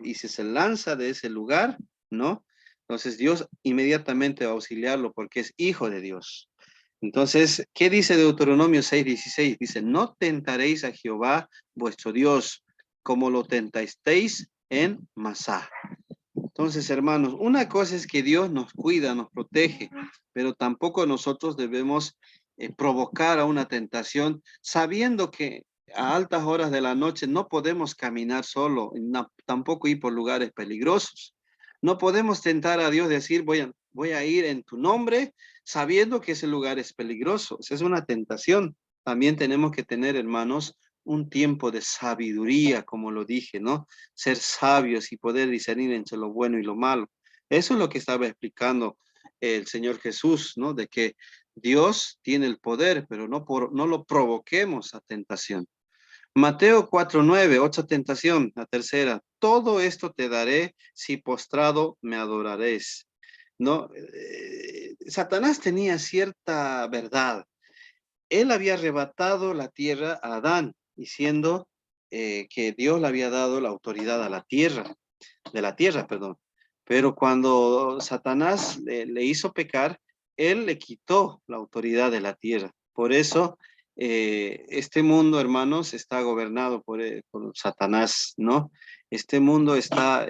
y si se lanza de ese lugar, ¿no? Entonces Dios inmediatamente va a auxiliarlo porque es hijo de Dios. Entonces, ¿qué dice Deuteronomio 6:16? Dice, no tentaréis a Jehová vuestro Dios como lo tentasteis en Masá. Entonces, hermanos, una cosa es que Dios nos cuida, nos protege, pero tampoco nosotros debemos provocar a una tentación sabiendo que a altas horas de la noche no podemos caminar solo, tampoco ir por lugares peligrosos. No podemos tentar a Dios, decir, voy a ir en tu nombre, sabiendo que ese lugar es peligroso. Esa es una tentación. También tenemos que tener, hermanos, un tiempo de sabiduría, como lo dije, ¿no? Ser sabios y poder discernir entre lo bueno y lo malo. Eso es lo que estaba explicando el Señor Jesús, ¿no? De que Dios tiene el poder, pero no lo provoquemos a tentación. Mateo 4:9, otra tentación, la tercera. Todo esto te daré si postrado me adoraréis. ¿No? Satanás tenía cierta verdad. Él había arrebatado la tierra a Adán, diciendo que Dios le había dado la autoridad a de la tierra, perdón. Pero cuando Satanás le hizo pecar, él le quitó la autoridad de la tierra. Por eso, este mundo, hermanos, está gobernado por Satanás, ¿no? Este mundo está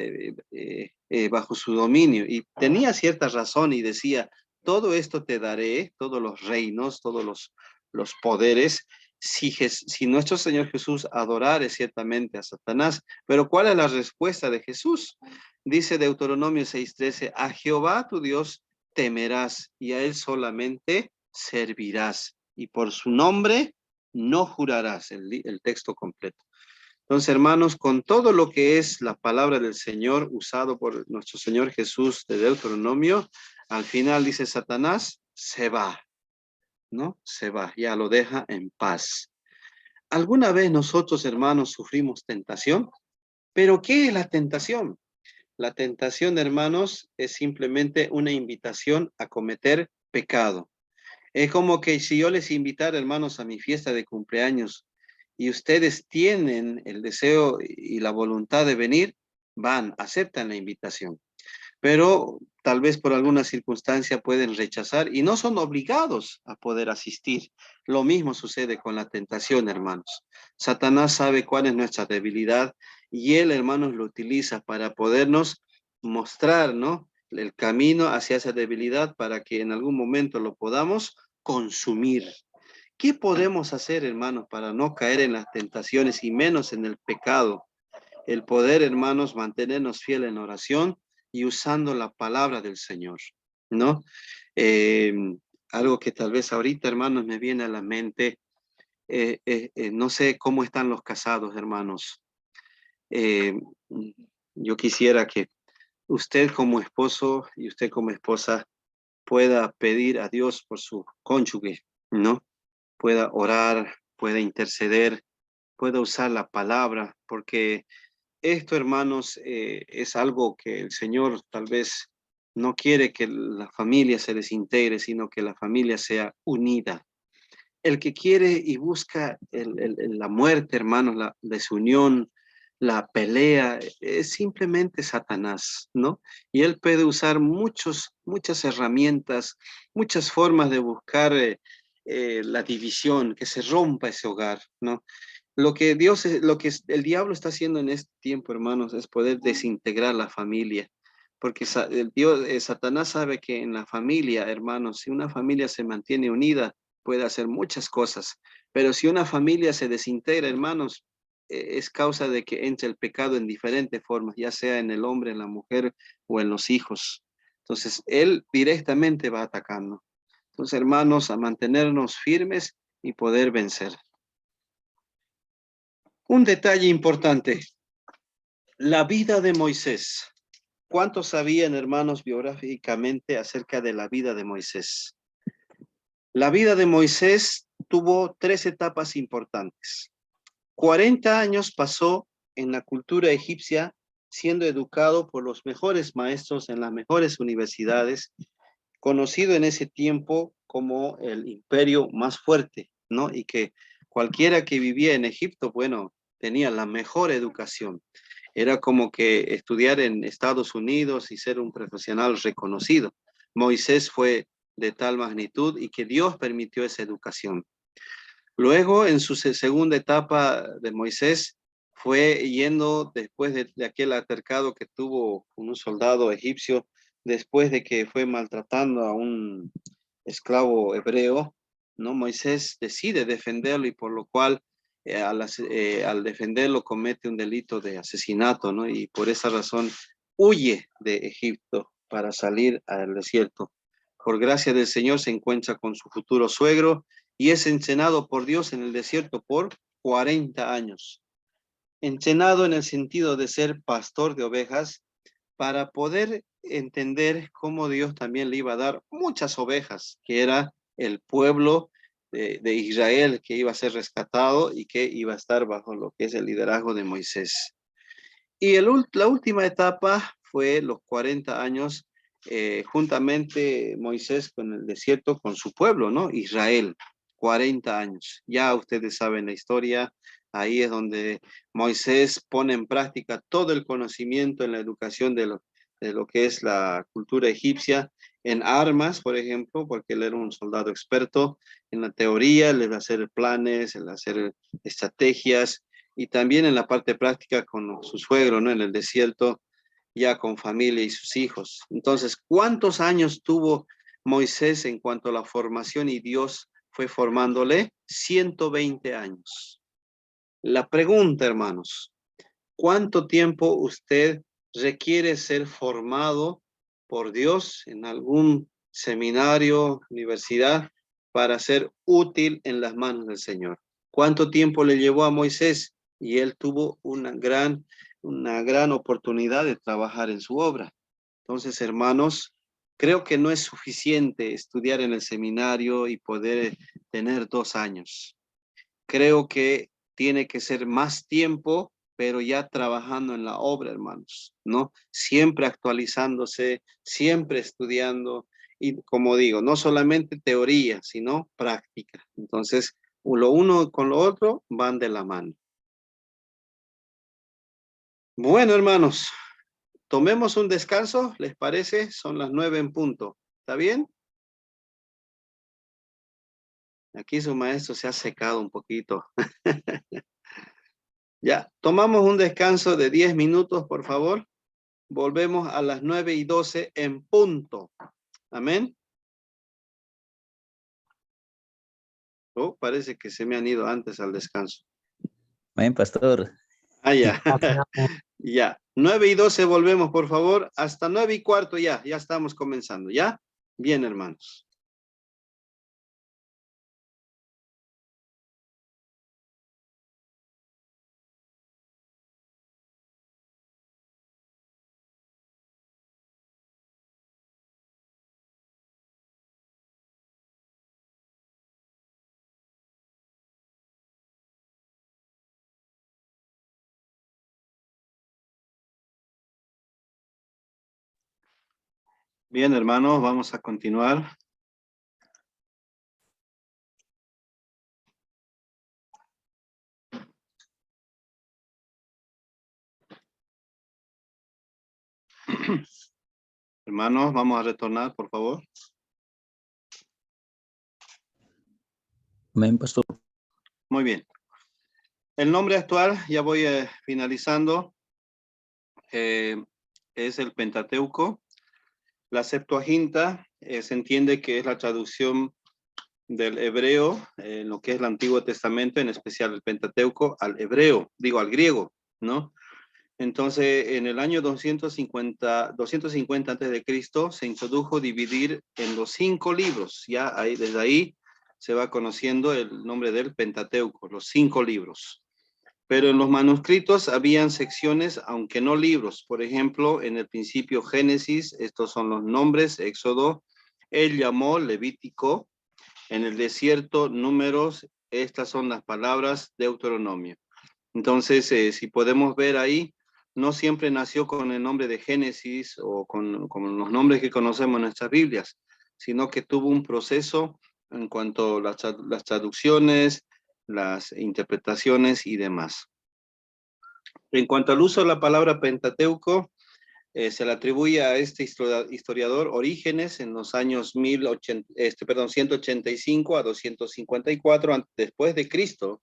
bajo su dominio y tenía cierta razón y decía, todo esto te daré, todos los reinos, todos los poderes, si nuestro Señor Jesús adorare ciertamente a Satanás. Pero ¿cuál es la respuesta de Jesús? Dice Deuteronomio 6:13, a Jehová tu Dios temerás y a él solamente servirás y por su nombre no jurarás, el texto completo. Entonces, hermanos, con todo lo que es la palabra del Señor usado por nuestro Señor Jesús de Deuteronomio, al final dice Satanás, se va, ¿no? Se va, ya lo deja en paz. ¿Alguna vez nosotros, hermanos, sufrimos tentación? ¿Pero qué es la tentación? La tentación, hermanos, es simplemente una invitación a cometer pecado. Es como que si yo les invitara, hermanos, a mi fiesta de cumpleaños y ustedes tienen el deseo y la voluntad de venir, aceptan la invitación. Pero tal vez por alguna circunstancia pueden rechazar y no son obligados a poder asistir. Lo mismo sucede con la tentación, hermanos. Satanás sabe cuál es nuestra debilidad y él, hermanos, lo utiliza para podernos mostrar, ¿no? el camino hacia esa debilidad para que en algún momento lo podamos consumir. ¿Qué podemos hacer, hermanos, para no caer en las tentaciones y menos en el pecado? El poder, hermanos, mantenernos fieles en oración y usando la palabra del Señor, ¿no? Eh, Algo que tal vez ahorita, hermanos, me viene a la mente, no sé cómo están los casados, hermanos. Eh, yo quisiera que usted como esposo y usted como esposa pueda pedir a Dios por su cónyuge, ¿no? Pueda orar, pueda interceder, pueda usar la palabra, porque esto, hermanos, es algo que el Señor tal vez no quiere que la familia se desintegre, sino que la familia sea unida. El que quiere y busca la muerte, hermanos, la desunión, la pelea, es simplemente Satanás, ¿no? Y él puede usar muchas herramientas, muchas formas de buscar la división, que se rompa ese hogar, ¿no? Lo que el diablo está haciendo en este tiempo, hermanos, es poder desintegrar la familia. Porque Satanás sabe que en la familia, hermanos, si una familia se mantiene unida, puede hacer muchas cosas. Pero si una familia se desintegra, hermanos, es causa de que entre el pecado en diferentes formas, ya sea en el hombre, en la mujer o en los hijos. Entonces, él directamente va atacando. Entonces, hermanos, a mantenernos firmes y poder vencer. Un detalle importante, la vida de Moisés. ¿Cuántos sabían, hermanos, biográficamente acerca de la vida de Moisés? La vida de Moisés tuvo 3 etapas importantes. 40 años pasó en la cultura egipcia siendo educado por los mejores maestros en las mejores universidades, conocido en ese tiempo como el imperio más fuerte, ¿no? Y que cualquiera que vivía en Egipto, bueno, tenía la mejor educación. Era como que estudiar en Estados Unidos y ser un profesional reconocido. Moisés fue de tal magnitud y que Dios permitió esa educación. Luego, en su segunda etapa de Moisés, fue yendo después de aquel altercado que tuvo con un soldado egipcio, después de que fue maltratando a un esclavo hebreo, ¿no? Moisés decide defenderlo y por lo cual al defenderlo comete un delito de asesinato, ¿no? Y por esa razón huye de Egipto para salir al desierto. Por gracia del Señor se encuentra con su futuro suegro y es entrenado por Dios en el desierto por 40 años. Entrenado en el sentido de ser pastor de ovejas para poder entender cómo Dios también le iba a dar muchas ovejas, que era el pueblo de Israel que iba a ser rescatado y que iba a estar bajo lo que es el liderazgo de Moisés. Y la última etapa fue los 40 años, juntamente Moisés con el desierto, con su pueblo, ¿no? Israel, 40 años. Ya ustedes saben la historia, ahí es donde Moisés pone en práctica todo el conocimiento en la educación de lo que es la cultura egipcia, en armas, por ejemplo, porque él era un soldado experto en la teoría, él va a hacer planes, él va a hacer estrategias, y también en la parte práctica con su suegro, ¿no? En el desierto, ya con familia y sus hijos. Entonces, ¿cuántos años tuvo Moisés en cuanto a la formación y Dios fue formándole? 120 años. La pregunta, hermanos, ¿cuánto tiempo usted requiere ser formado por Dios en algún seminario, universidad, para ser útil en las manos del Señor? ¿Cuánto tiempo le llevó a Moisés? Y él tuvo una gran oportunidad de trabajar en su obra. Entonces, hermanos, creo que no es suficiente estudiar en el seminario y poder tener 2 años. Creo que tiene que ser más tiempo, pero ya trabajando en la obra, hermanos, ¿no? Siempre actualizándose, siempre estudiando y, como digo, no solamente teoría, sino práctica. Entonces, lo uno con lo otro van de la mano. Bueno, hermanos, tomemos un descanso, ¿les parece? Son las 9 en punto. ¿Está bien? Aquí su maestro se ha secado un poquito. Ya, tomamos un descanso de 10 minutos, por favor. volvemos a las 9:12 en punto. Amén. Oh, parece que se me han ido antes al descanso. Amén, pastor. Ah, ya. Amén. Ya. 9:12 volvemos, por favor. Hasta 9:15 ya. Ya estamos comenzando, ¿ya? Bien, hermanos. Bien, hermanos, vamos a continuar. Hermanos, vamos a retornar, por favor. Amén, pastor. Muy bien. El nombre actual, ya voy finalizando, es el Pentateuco. La Septuaginta se entiende que es la traducción del hebreo, en lo que es el Antiguo Testamento, en especial el Pentateuco, al hebreo, digo al griego, ¿no? Entonces, en el año 250 antes de Cristo, se introdujo dividir en los 5 libros. Ya ahí, desde ahí se va conociendo el nombre del Pentateuco, los 5 libros. Pero en los manuscritos habían secciones, aunque no libros. Por ejemplo, en el principio Génesis, estos son los nombres, Éxodo, él llamó Levítico, en el desierto Números, estas son las palabras Deuteronomio. Entonces, si podemos ver ahí, no siempre nació con el nombre de Génesis o con los nombres que conocemos en nuestras Biblias, sino que tuvo un proceso en cuanto a las traducciones, las interpretaciones y demás. En cuanto al uso de la palabra Pentateuco, se le atribuye a este historiador Orígenes en los años 185 a 254 después de Cristo,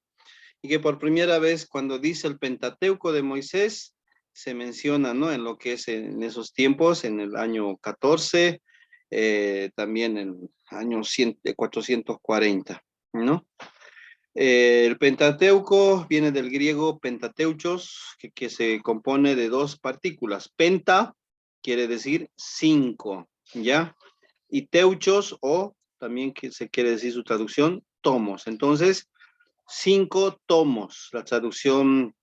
y que por primera vez cuando dice el Pentateuco de Moisés, se menciona, ¿no? En lo que es en esos tiempos, en el año 14, también en el año 440, ¿no? El Pentateuco viene del griego pentateuchos, que se compone de 2 partículas. Penta quiere decir 5, ¿ya? Y teuchos, o también que se quiere decir su traducción, tomos. Entonces, 5 tomos, la traducción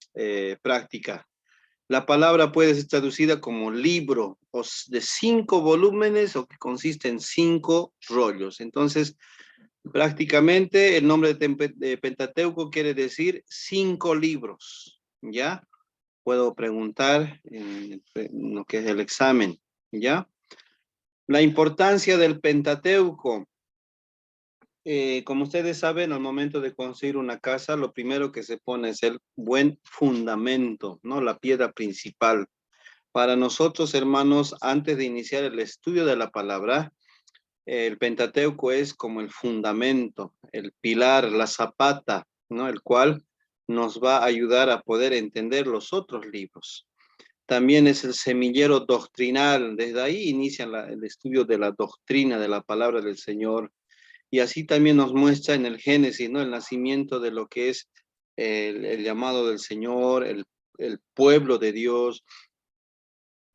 práctica. La palabra puede ser traducida como libro o de 5 volúmenes o que consiste en 5 rollos. Entonces, prácticamente el nombre de Pentateuco quiere decir 5 libros, ¿ya? Puedo preguntar en lo que es el examen, ¿ya? La importancia del Pentateuco. Como ustedes saben, al momento de construir una casa, lo primero que se pone es el buen fundamento, ¿no? La piedra principal. Para nosotros, hermanos, antes de iniciar el estudio de la palabra, el Pentateuco es como el fundamento, el pilar, la zapata, ¿no? El cual nos va a ayudar a poder entender los otros libros. También es el semillero doctrinal. Desde ahí inicia el estudio de la doctrina de la palabra del Señor. Y así también nos muestra en el Génesis, ¿no? El nacimiento de lo que es el llamado del Señor, el pueblo de Dios,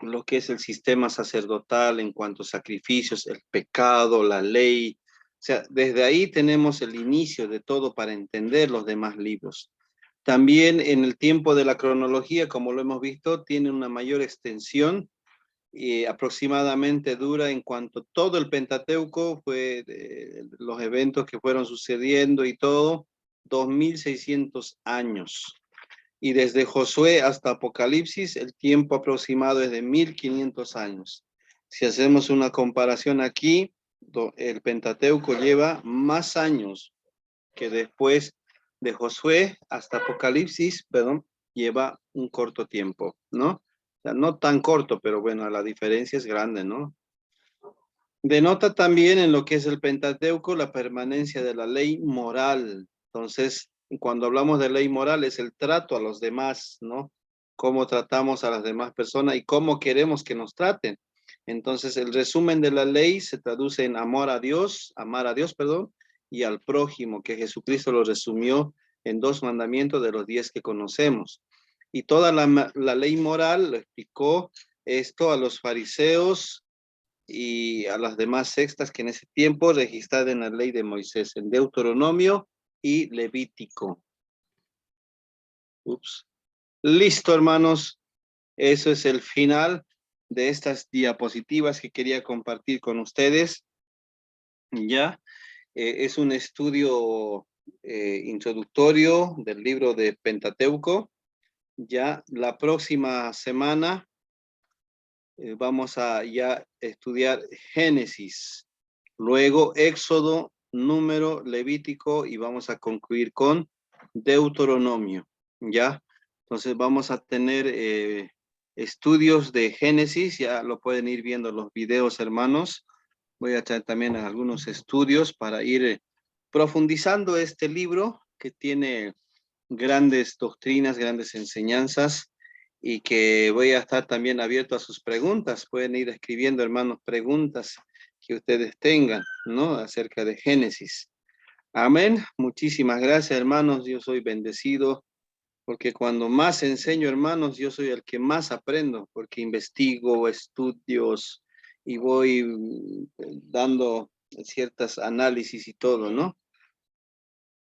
lo que es el sistema sacerdotal en cuanto a sacrificios, el pecado, la ley. O sea, desde ahí tenemos el inicio de todo para entender los demás libros. También en el tiempo de la cronología, como lo hemos visto, tiene una mayor extensión y aproximadamente dura en cuanto todo el Pentateuco fue los eventos que fueron sucediendo y todo, 2600 años. Y desde Josué hasta Apocalipsis, el tiempo aproximado es de 1500 años. Si hacemos una comparación aquí, el Pentateuco lleva más años que después de Josué hasta Apocalipsis, perdón, lleva un corto tiempo, ¿no? O sea, no tan corto, pero bueno, la diferencia es grande, ¿no? Denota también en lo que es el Pentateuco la permanencia de la ley moral. Entonces, cuando hablamos de ley moral es el trato a los demás, ¿no? cómo tratamos a las demás personas y cómo queremos que nos traten. Entonces, el resumen de la ley se traduce en amar a Dios, perdón, y al prójimo, que Jesucristo lo resumió en 2 mandamientos de los 10 que conocemos. Y toda la ley moral lo explicó esto a los fariseos y a las demás sextas que en ese tiempo registradas en la ley de Moisés, en Deuteronomio y Levítico. Ups. Listo, hermanos. Eso es el final de estas diapositivas que quería compartir con ustedes. Ya, es un estudio introductorio del libro de Pentateuco. Ya, la próxima semana vamos a ya estudiar Génesis, luego Éxodo, Número, Levítico y vamos a concluir con Deuteronomio. Ya, entonces vamos a tener estudios de Génesis, ya lo pueden ir viendo los videos, hermanos. Voy a traer también algunos estudios para ir profundizando este libro que tiene grandes doctrinas, grandes enseñanzas y que voy a estar también abierto a sus preguntas. Pueden ir escribiendo, hermanos, preguntas que ustedes tengan, ¿no? Acerca de Génesis. Amén. Muchísimas gracias, hermanos. Yo soy bendecido porque cuando más enseño, hermanos, yo soy el que más aprendo, porque investigo, estudios y voy dando ciertos análisis y todo, ¿no?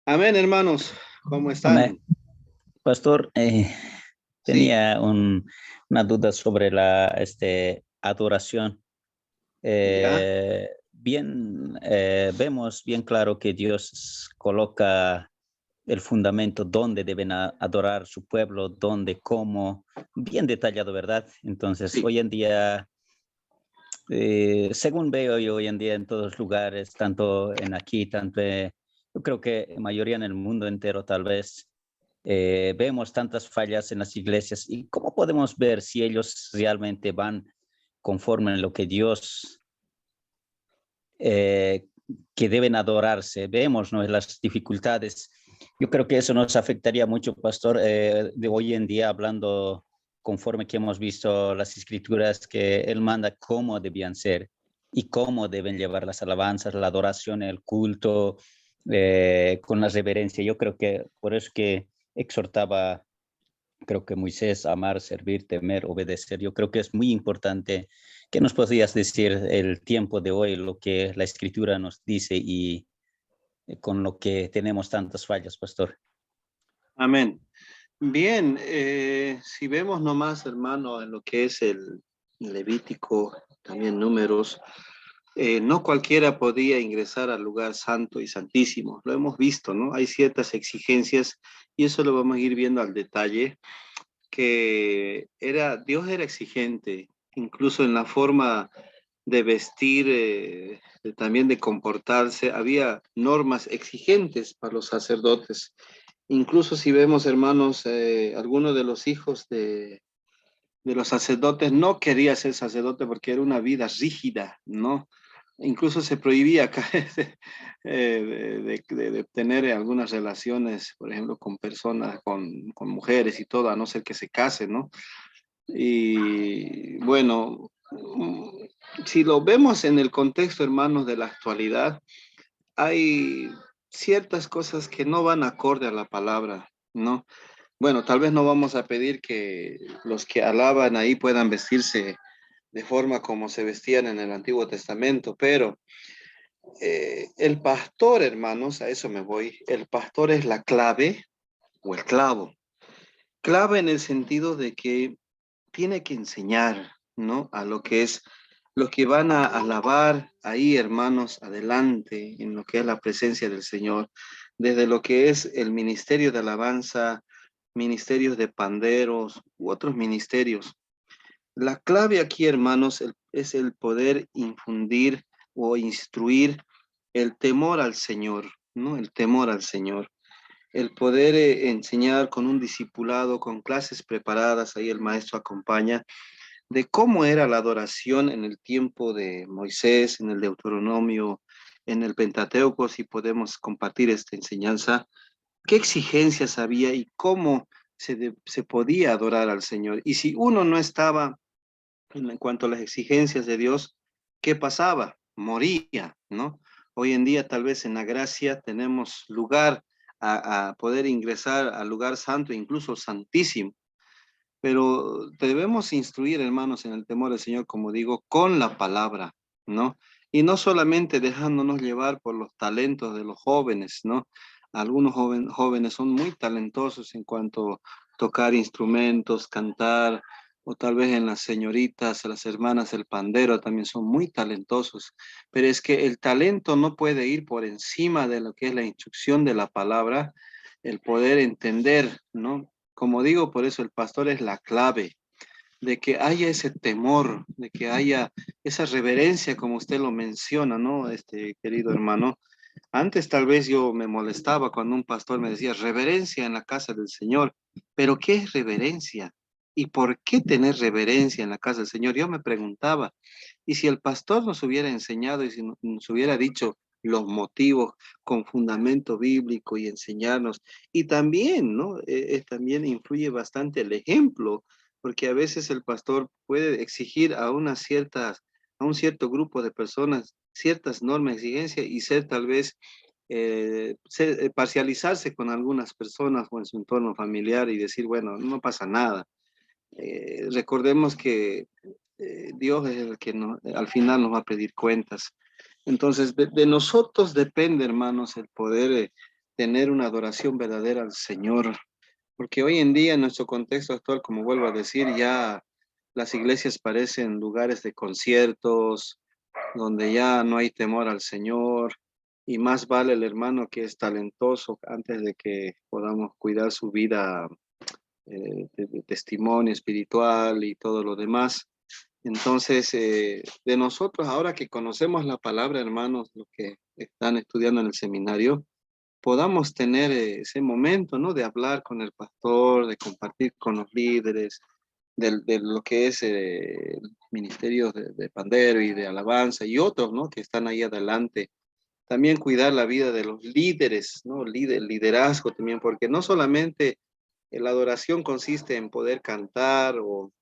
Amén, hermanos. ¿Cómo Amén. están? Pastor, Sí, tenía una duda sobre la adoración. ya. Vemos bien claro que Dios coloca el fundamento donde deben adorar su pueblo, dónde, cómo, bien detallado, ¿verdad? Entonces, Sí. hoy en día, según veo yo hoy en día en todos lugares, tanto en aquí, yo creo que en mayoría en el mundo entero tal vez, vemos tantas fallas en las iglesias y cómo podemos ver si ellos realmente van conforme en lo que Dios eh, que deben adorarse. Vemos, ¿no?, las dificultades. Yo creo que eso nos afectaría mucho, pastor, de hoy en día hablando conforme que hemos visto las escrituras que él manda cómo debían ser y cómo deben llevar las alabanzas, la adoración, el culto, con la reverencia. Yo creo que por eso que exhortaba, creo que Moisés, amar, servir, temer, obedecer. Yo creo que es muy importante. ¿Qué nos podrías decir el tiempo de hoy, lo que la escritura nos dice y con lo que tenemos tantas fallas, pastor? Amén. Bien, si vemos nomás, hermano, en lo que es el Levítico, también Números, no cualquiera podía ingresar al lugar santo y santísimo. Lo hemos visto, ¿no? Hay ciertas exigencias y eso lo vamos a ir viendo al detalle, que Dios era exigente, incluso en la forma de vestir, también de comportarse. Había normas exigentes para los sacerdotes. Incluso si vemos, hermanos, algunos de los hijos de los sacerdotes no quería ser sacerdote porque era una vida rígida, ¿no? Incluso se prohibía de tener algunas relaciones, por ejemplo, con personas, con mujeres y todo, a no ser que se case, ¿no? Y bueno, si lo vemos en el contexto, hermanos, de la actualidad, hay ciertas cosas que no van acorde a la palabra, ¿no? Bueno, tal vez no vamos a pedir que los que alaban ahí puedan vestirse de forma como se vestían en el Antiguo Testamento, pero el pastor, hermanos, a eso me voy, el pastor es la clave o el clavo. Clave en el sentido de que tiene que enseñar, ¿no? A lo que es, los que van a alabar ahí, hermanos, adelante, en lo que es la presencia del Señor, desde lo que es el ministerio de alabanza, ministerios de panderos u otros ministerios. La clave aquí, hermanos, es el poder infundir o instruir el temor al Señor, ¿no? El temor al Señor. El poder enseñar con un discipulado, con clases preparadas, ahí el maestro acompaña, de cómo era la adoración en el tiempo de Moisés, en el Deuteronomio, en el Pentateuco, si podemos compartir esta enseñanza, qué exigencias había y cómo se podía adorar al Señor. Y si uno no estaba en cuanto a las exigencias de Dios, ¿qué pasaba? Moría, ¿no? Hoy en día tal vez en la gracia tenemos lugar a poder ingresar al lugar santo, incluso santísimo, pero debemos instruir, hermanos, en el temor del Señor, como digo, con la palabra, ¿no? Y no solamente dejándonos llevar por los talentos de los jóvenes, ¿no? Algunos jóvenes son muy talentosos en cuanto a tocar instrumentos, cantar, o tal vez en las señoritas, las hermanas del pandero también son muy talentosos, pero es que el talento no puede ir por encima de lo que es la instrucción de la palabra, el poder entender, ¿no? Como digo, por eso el pastor es la clave, de que haya ese temor, de que haya esa reverencia, como usted lo menciona, ¿no? Querido hermano. Antes tal vez yo me molestaba cuando un pastor me decía reverencia en la casa del Señor, pero ¿qué es reverencia? ¿Y por qué tener reverencia en la casa del Señor? Yo me preguntaba, y si el pastor nos hubiera enseñado y si nos hubiera dicho los motivos con fundamento bíblico y enseñarnos, y también, ¿no? También influye bastante el ejemplo, porque a veces el pastor puede exigir a a un cierto grupo de personas ciertas normas, exigencias y ser tal vez parcializarse con algunas personas o en su entorno familiar y decir, bueno, no pasa nada. Recordemos que Dios es el que al final nos va a pedir cuentas. Entonces, de nosotros depende, hermanos, el poder tener una adoración verdadera al Señor. Porque hoy en día, en nuestro contexto actual, como vuelvo a decir, ya las iglesias parecen lugares de conciertos, donde ya no hay temor al Señor, y más vale el hermano que es talentoso antes de que podamos cuidar su vida de testimonio espiritual y todo lo demás. Entonces, de nosotros, ahora que conocemos la palabra, hermanos, los que están estudiando en el seminario, podamos tener ese momento, ¿no? De hablar con el pastor, de compartir con los líderes, de lo que es ministerios de pandero y de alabanza y otros, ¿no? Que están ahí adelante. También cuidar la vida de los líderes, ¿no? Liderazgo también, porque no solamente la adoración consiste en poder cantar o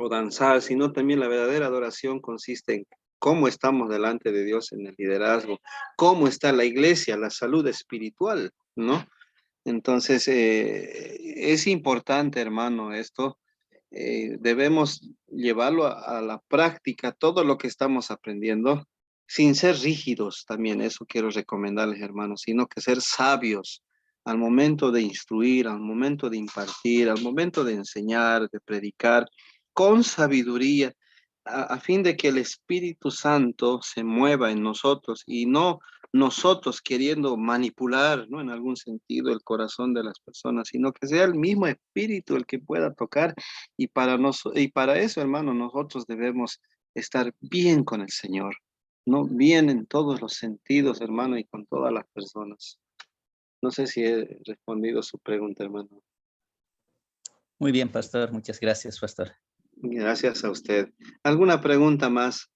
danzar, sino también la verdadera adoración consiste en cómo estamos delante de Dios en el liderazgo, cómo está la iglesia, la salud espiritual, ¿no? Entonces, es importante, hermano, esto. Debemos llevarlo a la práctica, todo lo que estamos aprendiendo, sin ser rígidos también, eso quiero recomendarles, hermanos, sino que ser sabios al momento de instruir, al momento de impartir, al momento de enseñar, de predicar, con sabiduría, a fin de que el Espíritu Santo se mueva en nosotros y no nosotros queriendo manipular, ¿no? En algún sentido el corazón de las personas, sino que sea el mismo Espíritu el que pueda tocar y para eso, hermano, nosotros debemos estar bien con el Señor, ¿no? Bien en todos los sentidos, hermano, y con todas las personas. No sé si he respondido su pregunta, hermano. Muy bien, pastor. Muchas gracias, pastor. Gracias a usted. ¿Alguna pregunta más?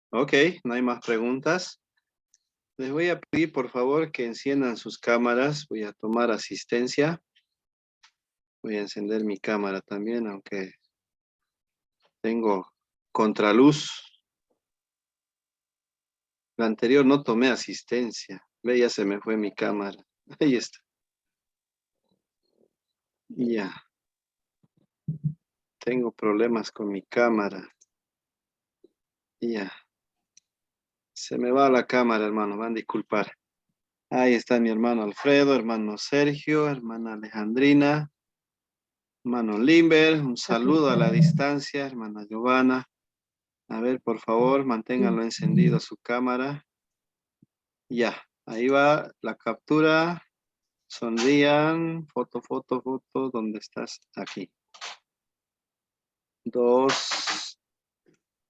Ok, no hay más preguntas. Les voy a pedir, por favor, que enciendan sus cámaras. Voy a tomar asistencia. Voy a encender mi cámara también, aunque tengo contraluz. La anterior no tomé asistencia. Ve, ya se me fue mi cámara. Ahí está. Ya. Tengo problemas con mi cámara. Ya. Se me va la cámara, hermano. Van a disculpar. Ahí está mi hermano Alfredo, hermano Sergio, hermana Alejandrina, hermano Limber. Un saludo a la distancia, hermana Giovanna. A ver, por favor, manténganlo encendido su cámara. Ya. Ahí va la captura. Sonrían. Foto, foto, foto. ¿Dónde estás? Aquí. 2,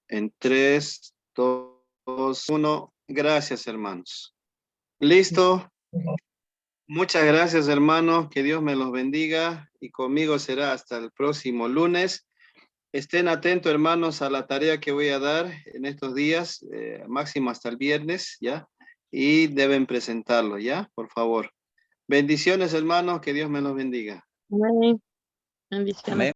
en 3, 2, 1. Gracias, hermanos. ¿Listo? Muchas gracias, hermanos. Que Dios me los bendiga y conmigo será hasta el próximo lunes. Estén atentos, hermanos, a la tarea que voy a dar en estos días, máximo hasta el viernes, ¿ya? y deben presentarlo, ¿ya? Por favor. Bendiciones, hermanos, que Dios me los bendiga. Amén. Bendiciones. Amén.